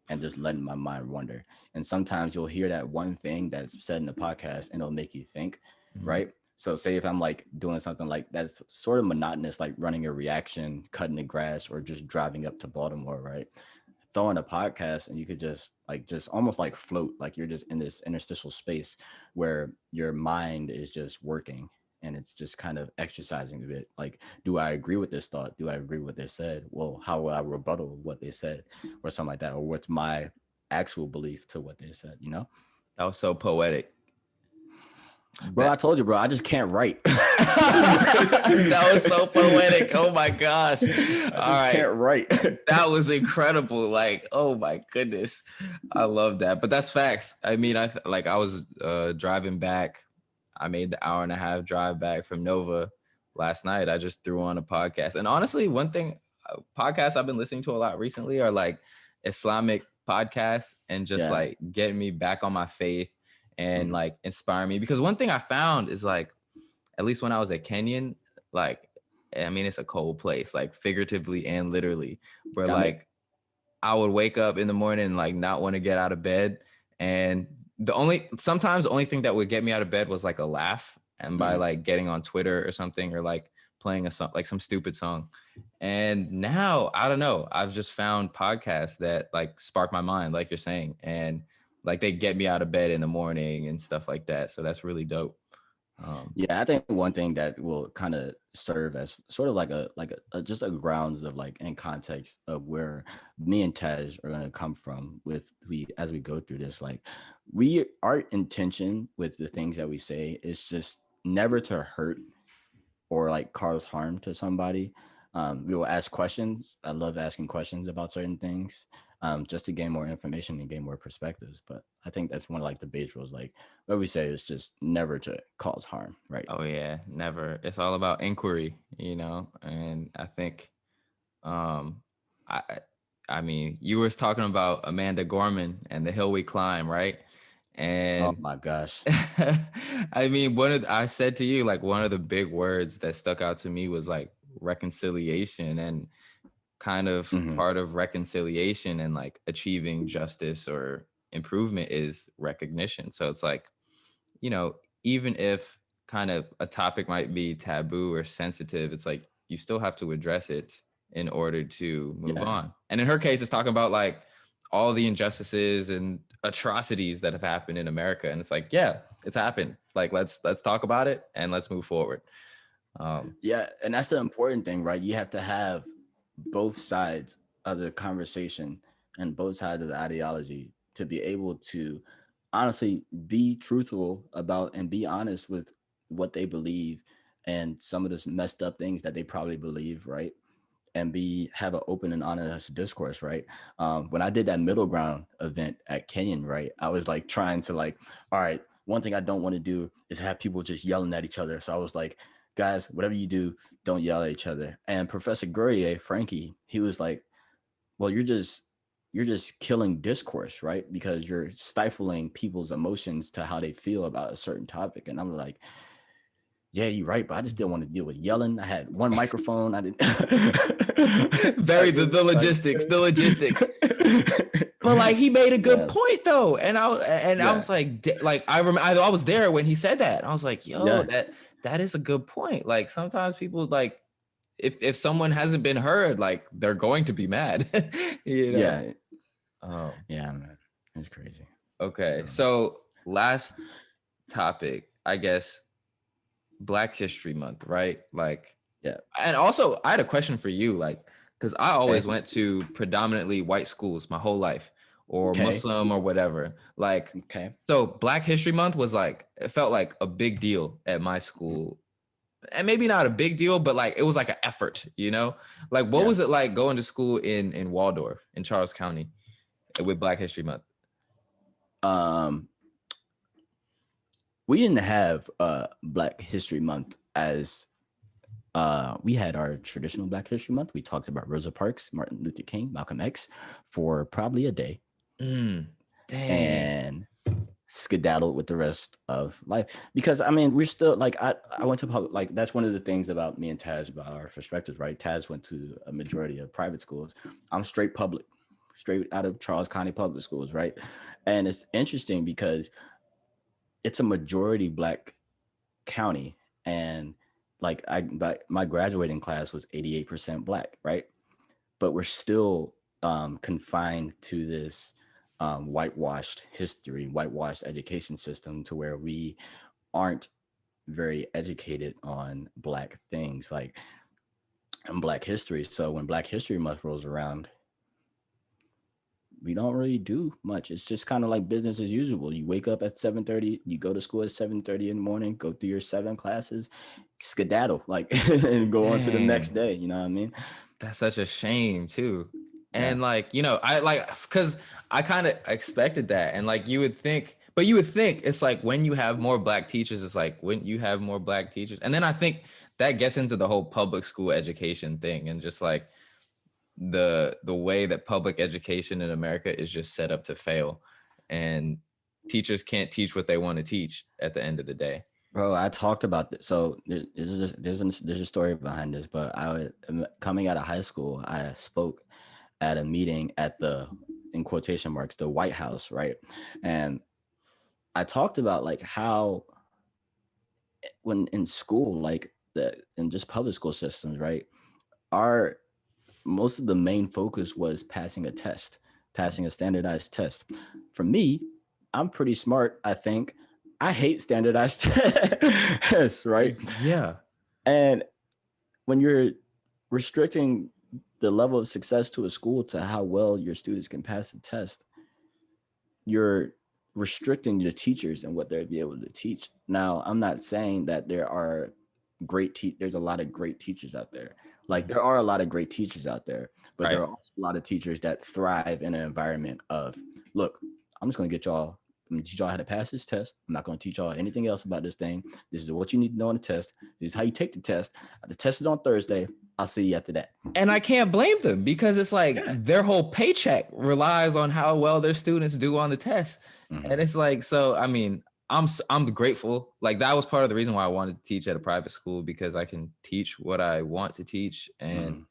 and just letting my mind wander. And sometimes you'll hear that one thing that's said in the podcast and it'll make you think, mhm. right? So say if I'm like doing something like that's sort of monotonous, like running a reaction, cutting the grass, or just driving up to Baltimore, right? Throw in a podcast and you could just almost like float, like you're just in this interstitial space where your mind is just working and it's just kind of exercising a bit. Like, do I agree with this thought? Do I agree with what they said? Well, how will I rebuttal what they said, or something like that? Or what's my actual belief to what they said, you know? That was so poetic. Bro, I told you, bro, I just can't write. That was so poetic. Oh my gosh. I just All right. can't write. That was incredible. Like, oh my goodness. I love that. But that's facts. I mean, I was driving back. I made the 1.5 hour drive back from Nova last night. I just threw on a podcast. And honestly, one thing, podcasts I've been listening to a lot recently are like Islamic podcasts and just like getting me back on my faith and like inspire me. Because one thing I found is like, at least when I was at Kenyon, like, I mean, it's a cold place, like figuratively and literally, where like I would wake up in the morning and like not want to get out of bed. And sometimes the only thing that would get me out of bed was like a laugh. And by like getting on Twitter or something, or like playing a song, like some stupid song. And now, I don't know, I've just found podcasts that like spark my mind, like you're saying. And like they get me out of bed in the morning and stuff like that. So that's really dope. Yeah, I think one thing that will kind of serve as sort of like a just a grounds of like in context of where me and Taj are gonna come from with as we go through this, like our intention with the things that we say is just never to hurt or like cause harm to somebody. We will ask questions. I love asking questions about certain things, just to gain more information and gain more perspectives. But I think that's one of like the base rules. Like what we say is just never to cause harm, right? Oh yeah, never. It's all about inquiry, and I think, um, I, I mean, you were talking about Amanda Gorman and The Hill We Climb, right? Oh And my gosh. I mean, I said to you, like, one of the big words that stuck out to me was like reconciliation, and kind of part of reconciliation and like achieving justice or improvement is recognition. So it's like, even if kind of a topic might be taboo or sensitive, it's like you still have to address it in order to move on. And in her case, it's talking about like all the injustices and atrocities that have happened in America. And it's like, yeah, it's happened. Like, let's talk about it and let's move forward. Yeah, and that's the important thing, right? You have to have both sides of the conversation and both sides of the ideology to be able to honestly be truthful about and be honest with what they believe and some of the messed up things that they probably believe, right? And have an open and honest discourse, right? When I did that middle ground event at Kenyon, right, I was like trying to like, all right, one thing I don't want to do is have people just yelling at each other. So I was like, guys, whatever you do, don't yell at each other. And Professor Guerrier, Frankie, he was like, well, you're just killing discourse, right? Because you're stifling people's emotions to how they feel about a certain topic. And I'm like, yeah, you're right, but I just didn't want to deal with yelling. I had one microphone. I didn't. The logistics. But like he made a good point though, and I was like I remember I was there when he said that. I was like, yo, that is a good point. Like sometimes people like if someone hasn't been heard, like they're going to be mad. Yeah. Oh yeah, man, it's crazy. Okay, so last topic, I guess. Black History Month, right? Like, yeah. And also, I had a question for you, like, because I always went to predominantly white schools my whole life, or Muslim or whatever. Like, so Black History Month was like, it felt like a big deal at my school. And maybe not a big deal, but like, it was like an effort, Like, what was it like going to school in Waldorf, in Charles County, with Black History Month? We didn't have Black History Month as we had our traditional Black History Month. We talked about Rosa Parks, Martin Luther King, Malcolm X for probably a day. And skedaddled with the rest of life. Because I mean, we're still like I went to public, like that's one of the things about me and Taz about our perspectives, right? Taz went to a majority of private schools. I'm straight public, straight out of Charles County public schools, right? And it's interesting because it's a majority Black county, And like my graduating class was 88% Black, right? But we're still confined to this whitewashed history, whitewashed education system, to where we aren't very educated on Black things, like in Black history. So when Black History Month rolls around, we don't really do much. It's just kind of like business as usual. You wake up at 7:30, you go to school at 7:30 in the morning, go through your 7 classes, skedaddle, like, and go on to the next Dang, day. You know what I mean? that's such a shame too. Yeah. And like, I like, because I kind of expected that. And like, you would think it's like when you have more Black teachers, it's like, wouldn't you have more Black teachers? And then I think that gets into the whole public school education thing, and just like the way that public education in America is just set up to fail, and teachers can't teach what they want to teach at the end of the day. Bro, I talked about this. So there's a story behind this, but coming out of high school, I spoke at a meeting at the, in quotation marks, the White House, right? And I talked about like how when in school, like in just public school systems, right, our most of the main focus was passing a test, passing a standardized test. For me, I'm pretty smart, I think. I hate standardized tests, right? Yeah. And when you're restricting the level of success to a school to how well your students can pass the test, you're restricting the teachers and what they'll be able to teach. Now, I'm not saying that there are there's a lot of great teachers out there. Like there are a lot of great teachers out there, but there are also a lot of teachers that thrive in an environment of, look, I'm just going to teach y'all how to pass this test. I'm not going to teach y'all anything else about this thing. This is what you need to know on the test. This is how you take the test. The test is on Thursday. I'll see you after that. And I can't blame them, because it's like their whole paycheck relies on how well their students do on the test. Mm-hmm. And it's like, so, I mean, I'm grateful. Like that was part of the reason why I wanted to teach at a private school, because I can teach what I want to teach. And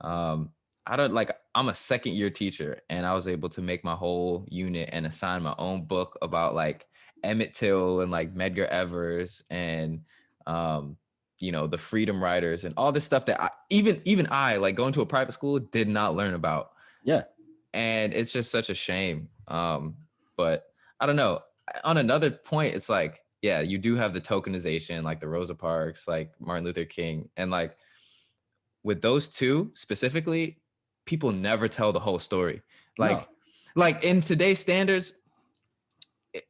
I'm a second year teacher, and I was able to make my whole unit and assign my own book about like Emmett Till and like Medgar Evers and the Freedom Riders and all this stuff that even I like going to a private school did not learn about. Yeah. And it's just such a shame. But I don't know. On another point, it's like, yeah, you do have the tokenization, like the Rosa Parks, like Martin Luther King. And like with those two specifically, people never tell the whole story. Like in today's standards,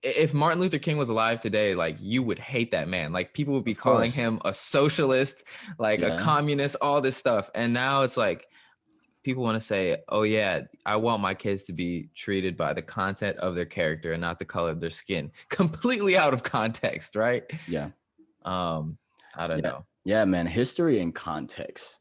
if Martin Luther King was alive today, like you would hate that man. Like people would be calling him a socialist, like a communist, all this stuff. And now it's like, people want to say, oh yeah, I want my kids to be treated by the content of their character and not the color of their skin. Completely out of context, right? Yeah. I don't know. Yeah, man. History and context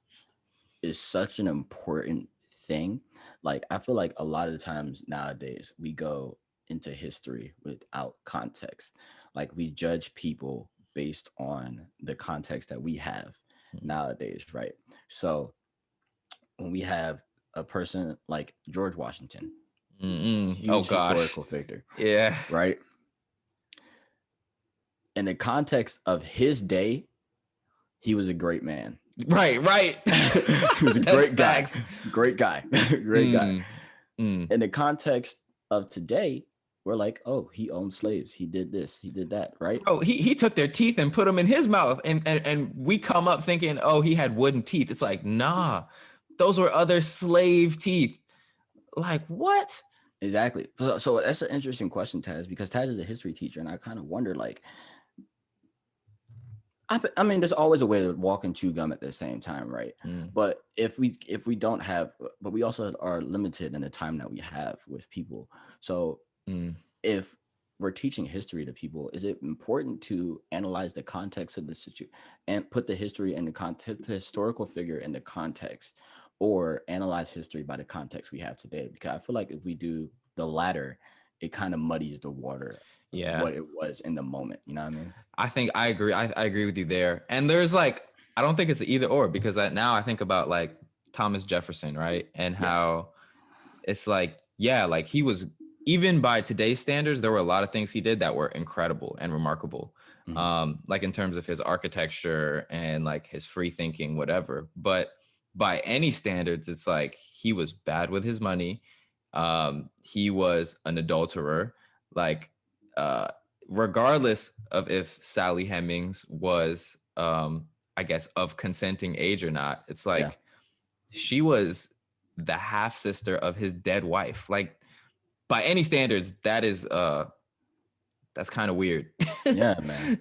is such an important thing. Like, I feel like a lot of the times nowadays we go into history without context. Like we judge people based on the context that we have nowadays, right? So when we have a person like George Washington, huge historical figure, right? In the context of his day, he was a great man. Right. He was a great guy. Great guy. In the context of today, we're like, oh, he owned slaves. He did this. He did that, right? Oh, he took their teeth and put them in his mouth. And we come up thinking, oh, he had wooden teeth. It's like, nah. Those were other slave teeth. Like what? Exactly. So that's an interesting question, Taz, because Taz is a history teacher, and I kind of wonder, like, I mean, there's always a way to walk and chew gum at the same time, right? But if we don't have, but we also are limited in the time that we have with people. So if we're teaching history to people, is it important to analyze the context of the situation and put the history in the context, the historical figure in the context, or analyze history by the context we have today? Because I feel like if we do the latter, it kind of muddies the water. What it was in the moment. You know what I mean? I think I agree. I agree with you there. And there's like, I don't think it's either or, because now I think about like Thomas Jefferson, right? And how it's like, yeah, like he was even by today's standards, there were a lot of things he did that were incredible and remarkable. Like in terms of his architecture and like his free thinking, whatever. But by any standards, it's like he was bad with his money. He was an adulterer. Like, regardless of if Sally Hemings was, I guess, of consenting age or not, it's like she was the half sister of his dead wife. Like, by any standards, that's kind of weird. Yeah, man.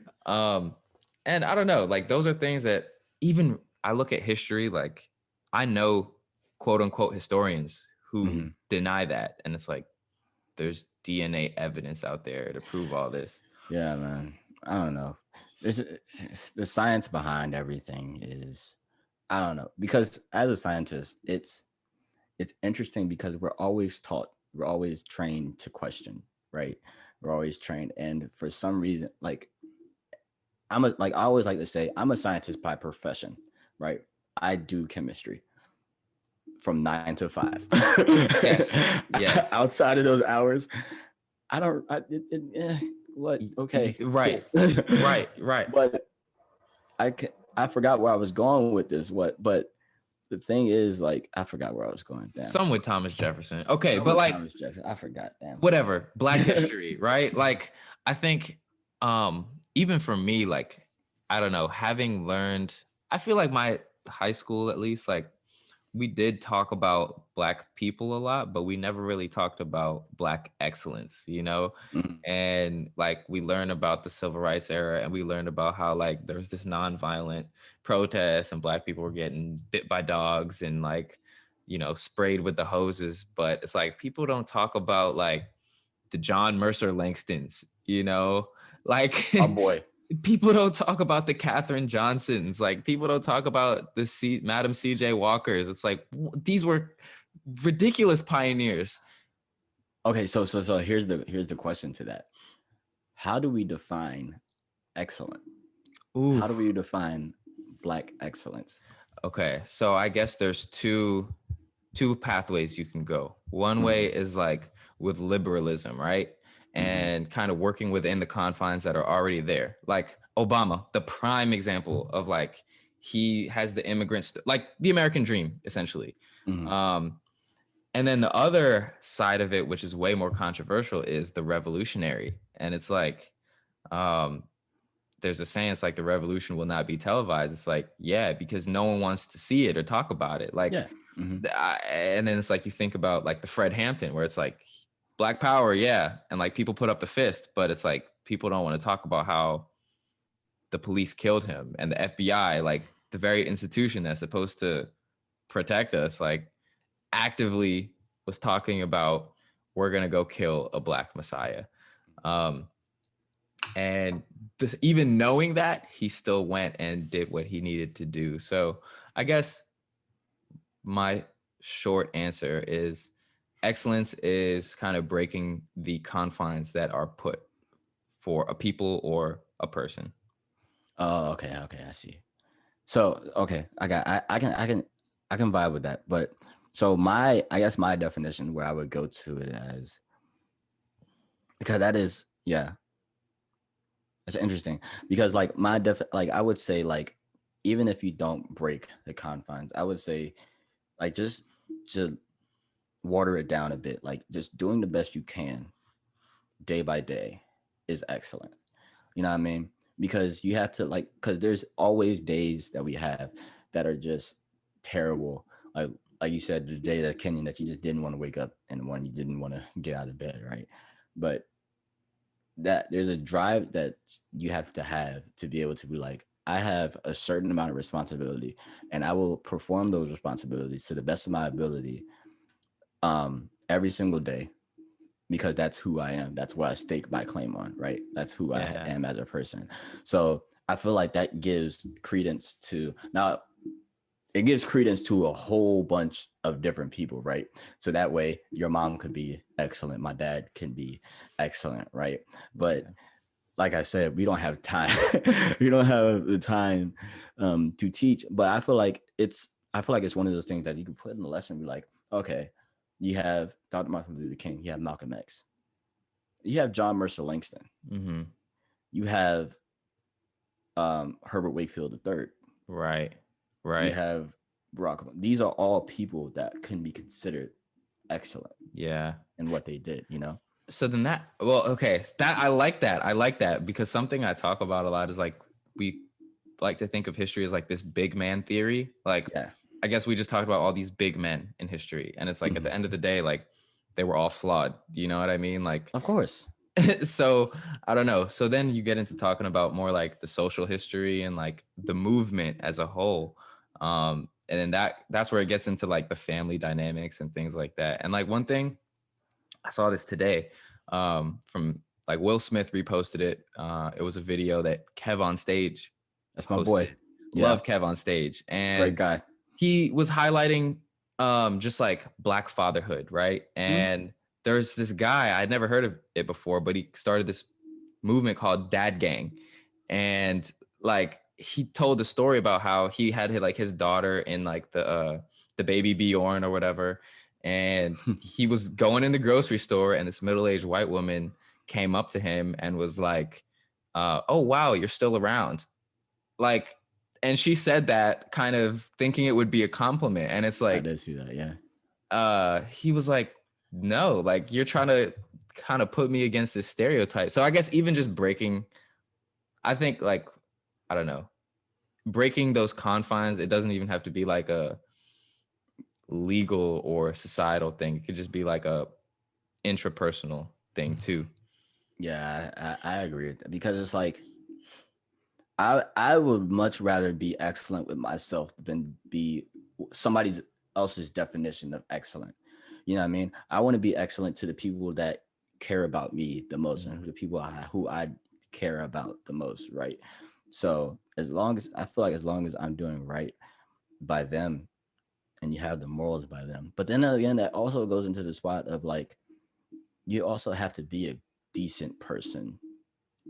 And I don't know, like those are things that even I look at history, like I know quote unquote historians who deny that. And it's like, there's DNA evidence out there to prove all this. Yeah, man. I don't know. The science behind everything is, I don't know, because as a scientist, it's interesting because we're always trained to question, right? We're always trained, and for some reason, like I always like to say, I'm a scientist by profession, right? I do chemistry from 9 to 5. Yes. Outside of those hours, I don't. What? Okay. Right. Cool. Right. But I forgot where I was going with this. But the thing is, like, I forgot where I was going. Damn. Some with Thomas Jefferson. Okay, but like Thomas Jefferson. I forgot. Damn. Whatever. Black history, right? Like, I think even for me, like, I don't know, having learned, I feel like my high school, at least, like, we did talk about Black people a lot, but we never really talked about Black excellence, you know? And like, we learned about the civil rights era, and we learned about how like there was this nonviolent protest and Black people were getting bit by dogs and like, you know, sprayed with the hoses. But it's like, people don't talk about like the John Mercer Langstons, you know? Like, oh boy. People don't talk about the Katherine Johnsons. Like, people don't talk about the Madam C.J. Walkers. It's like, these were ridiculous pioneers. Okay, so here's the question to that. How do we define excellent? Ooh. How do we define Black excellence? Okay, so I guess there's two pathways you can go. One way is like with liberalism, right? And kind of working within the confines that are already there. Like Obama, the prime example of like, he has the immigrants, like the American dream, essentially. And then the other side of it, which is way more controversial, is the revolutionary. And it's like, there's a saying, it's like the revolution will not be televised. It's like, yeah, because no one wants to see it or talk about it. Like, and then it's like, you think about like the Fred Hampton, where it's like, Black power, yeah. And like, people put up the fist, but it's like, people don't want to talk about how the police killed him, and the FBI, like the very institution that's supposed to protect us, like actively was talking about, we're going to go kill a Black Messiah. And even knowing that, he still went and did what he needed to do. So I guess my short answer is, excellence is kind of breaking the confines that are put for a people or a person. Oh, okay, I see. So, okay, I can vibe with that. But so I guess my definition, where I would go to it as, because that is, yeah, it's interesting, because like like I would say, like, even if you don't break the confines, I would say like just water it down a bit, like just doing the best you can day by day is excellent. You know what I mean? Because you have to, like, because there's always days that we have that are just terrible. Like you said, the day that Kenyon, that you just didn't want to wake up, and the one you didn't want to get out of bed, right? But that there's a drive that you have to be able to be like, I have a certain amount of responsibility, and I will perform those responsibilities to the best of my ability every single day, because that's who I am. That's what I stake my claim on, right? That's who I am as a person. So I feel like that gives credence to, now it gives credence to a whole bunch of different people, right? So that way your mom could be excellent, my dad can be excellent, right? But like I said, we don't have time. We don't have the time to teach. But I feel like it's one of those things that you can put in the lesson and be like, okay, you have Dr. Martin Luther King, you have Malcolm X, You have John Mercer Langston. Mm-hmm. You have Herbert Wakefield III. Right. You Right. have Barack Obama. These are all people that can be considered excellent Yeah. in what they did, you know? So then okay, that I like that. I like that because something I talk about a lot is like we like to think of history as like this big man theory. Like Yeah. I guess we just talked about all these big men in history, and it's like at the end of the day, like they were all flawed. You know what I mean? Like, Of course. so I don't know. So then you get into talking about more like the social history and like the movement as a whole. And then that's where it gets into like the family dynamics and things like that. And like one thing I saw this today from like Will Smith reposted it. It was a video that Kev on Stage That's my posted. boy. Love Kev on Stage. He's a And great guy. he was highlighting just like Black fatherhood, right? And there's this guy, I'd never heard of it before, but he started this movement called Dad Gang. And like he told the story about how he had like his daughter in like the baby Bjorn or whatever. And he was going in the grocery store and this middle-aged white woman came up to him and was like, oh, wow, you're still around. Like, and she said that kind of thinking it would be a compliment. And it's like, I did see that, yeah. He was like, no, like you're trying to kind of put me against this stereotype. So I guess even just breaking, I think like, I don't know, breaking those confines, it doesn't even have to be like a legal or societal thing. It could just be like a intrapersonal thing too. Yeah, I agree with that because it's like I would much rather be excellent with myself than be somebody else's definition of excellent. You know what I mean? I want to be excellent to the people that care about me the most and the people who I care about the most, right? So as long as I'm doing right by them and you have the morals by them. But then again, that also goes into the spot of like, you also have to be a decent person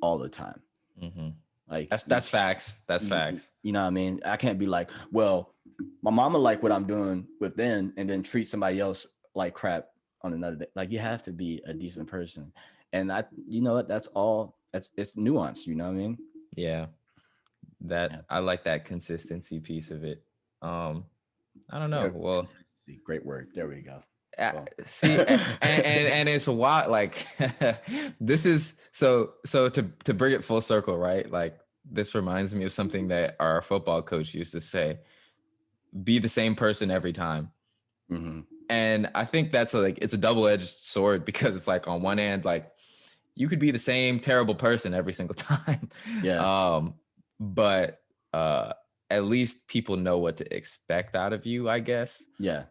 all the time. Mm-hmm. Like that's facts. That's facts. You know what I mean? I can't be like, well, my mama like what I'm doing with them and then treat somebody else like crap on another day. Like you have to be a decent person. And you know what? That's all. It's nuance. You know what I mean? Yeah. I like that consistency piece of it. I don't know. Well, great word. There we go. See, and it's wild. Like this is so to bring it full circle, right? Like this reminds me of something that our football coach used to say: "Be the same person every time." Mm-hmm. And I think that's like it's a double-edged sword because it's like on one hand, like you could be the same terrible person every single time. Yeah. But at least people know what to expect out of you, I guess. Yeah.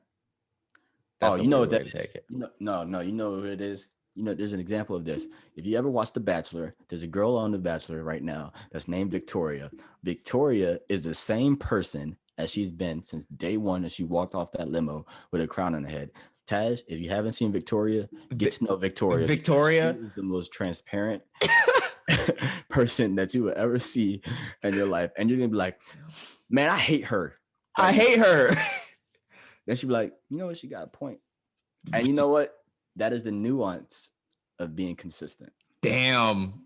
That's you know what that is? Take it. No, you know what it is? You know, there's an example of this. If you ever watch The Bachelor, there's a girl on The Bachelor right now that's named Victoria. Victoria is the same person as she's been since day one as she walked off that limo with a crown on her head. Taj, if you haven't seen Victoria, get to know Victoria. Victoria is the most transparent person that you will ever see in your life. And you're going to be like, man, I hate her. Right I hate her. Then she'd be like, you know what? She got a point. And you know what? That is the nuance of being consistent. Damn.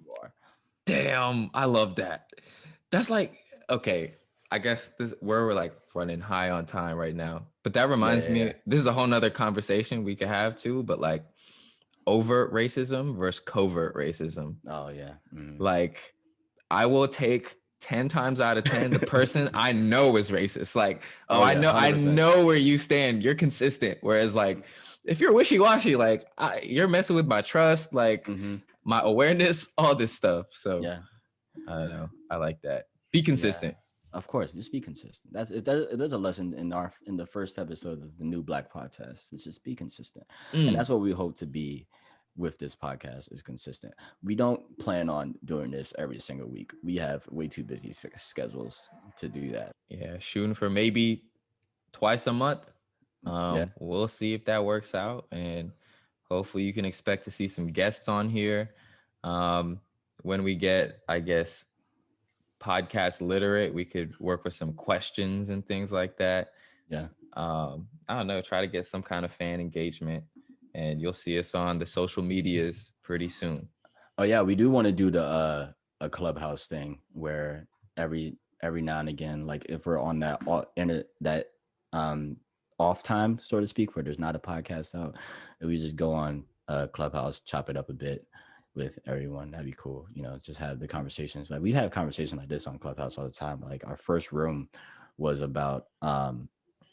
I love that. That's like, okay, I guess we're like running high on time right now. But that reminds me, this is a whole nother conversation we could have too, but like overt racism versus covert racism. Oh, yeah. Like I will take 10 times out of 10 the person I know is racist. Like, I know where you stand. You're consistent. Whereas like if you're wishy-washy, like you're messing with my trust, like my awareness, all this stuff. So yeah, I don't know. I like that. Be consistent. Yeah, of course, just be consistent. There's a lesson in the first episode of the NuBlack Podcast. It's just be consistent, and that's what we hope to be with this podcast is consistent. We don't plan on doing this every single week. We have way too busy schedules to do that. Yeah, shooting for maybe twice a month. We'll see if that works out, and hopefully you can expect to see some guests on here when we get, I guess, podcast literate. We could work with some questions and things like that. I don't know, try to get some kind of fan engagement and you'll see us on the social medias pretty soon. Oh yeah, we do want to do the a Clubhouse thing where every now and again, like if we're on that off time, so to speak, where there's not a podcast out, and we just go on Clubhouse, chop it up a bit with everyone. That'd be cool. You know, just have the conversations. Like we have conversations like this on Clubhouse all the time. Like our first room was about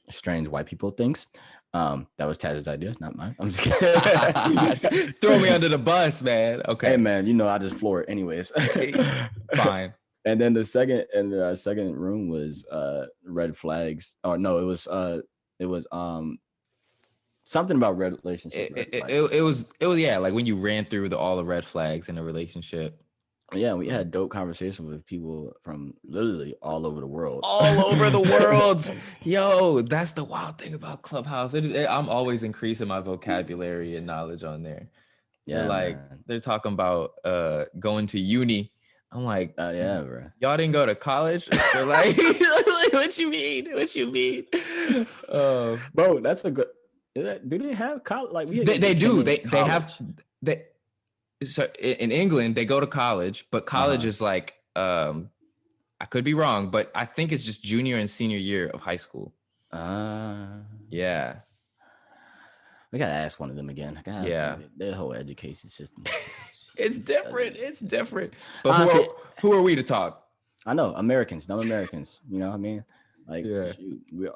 strange white people things. That was Taj's idea, not mine. I'm just kidding. Throw me under the bus, man. Okay. Hey man, you know I just floor it anyways. Fine. And then the second room was red flags. Oh no, it was something about red relationship. It was yeah, like when you ran through all the red flags in a relationship. Yeah, we had dope conversations with people from literally all over the world. All over the world. Yo, that's the wild thing about Clubhouse. I'm always increasing my vocabulary and knowledge on there. Yeah, they're talking about going to uni. I'm like, yeah, bro. Y'all didn't go to college? They're like, what you mean? What you mean? Bro, that's a good. Do they have college? Like they do. They have. So in England, they go to college, but college is like, I could be wrong, but I think it's just junior and senior year of high school. Yeah. We gotta ask one of them again. Yeah. Their whole education system. It's different. It's different. But who are we to talk? I know Americans, dumb Americans. You know what I mean? Like,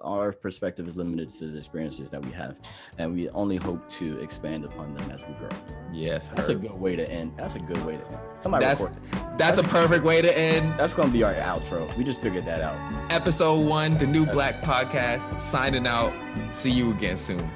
our perspective is limited to the experiences that we have, and we only hope to expand upon them as we grow. Yes, that's a good way to end. That's a good way to end. That's a perfect way to end. That's gonna be our outro. We just figured that out. Episode 1, the NuBlack Podcast. Signing out. See you again soon.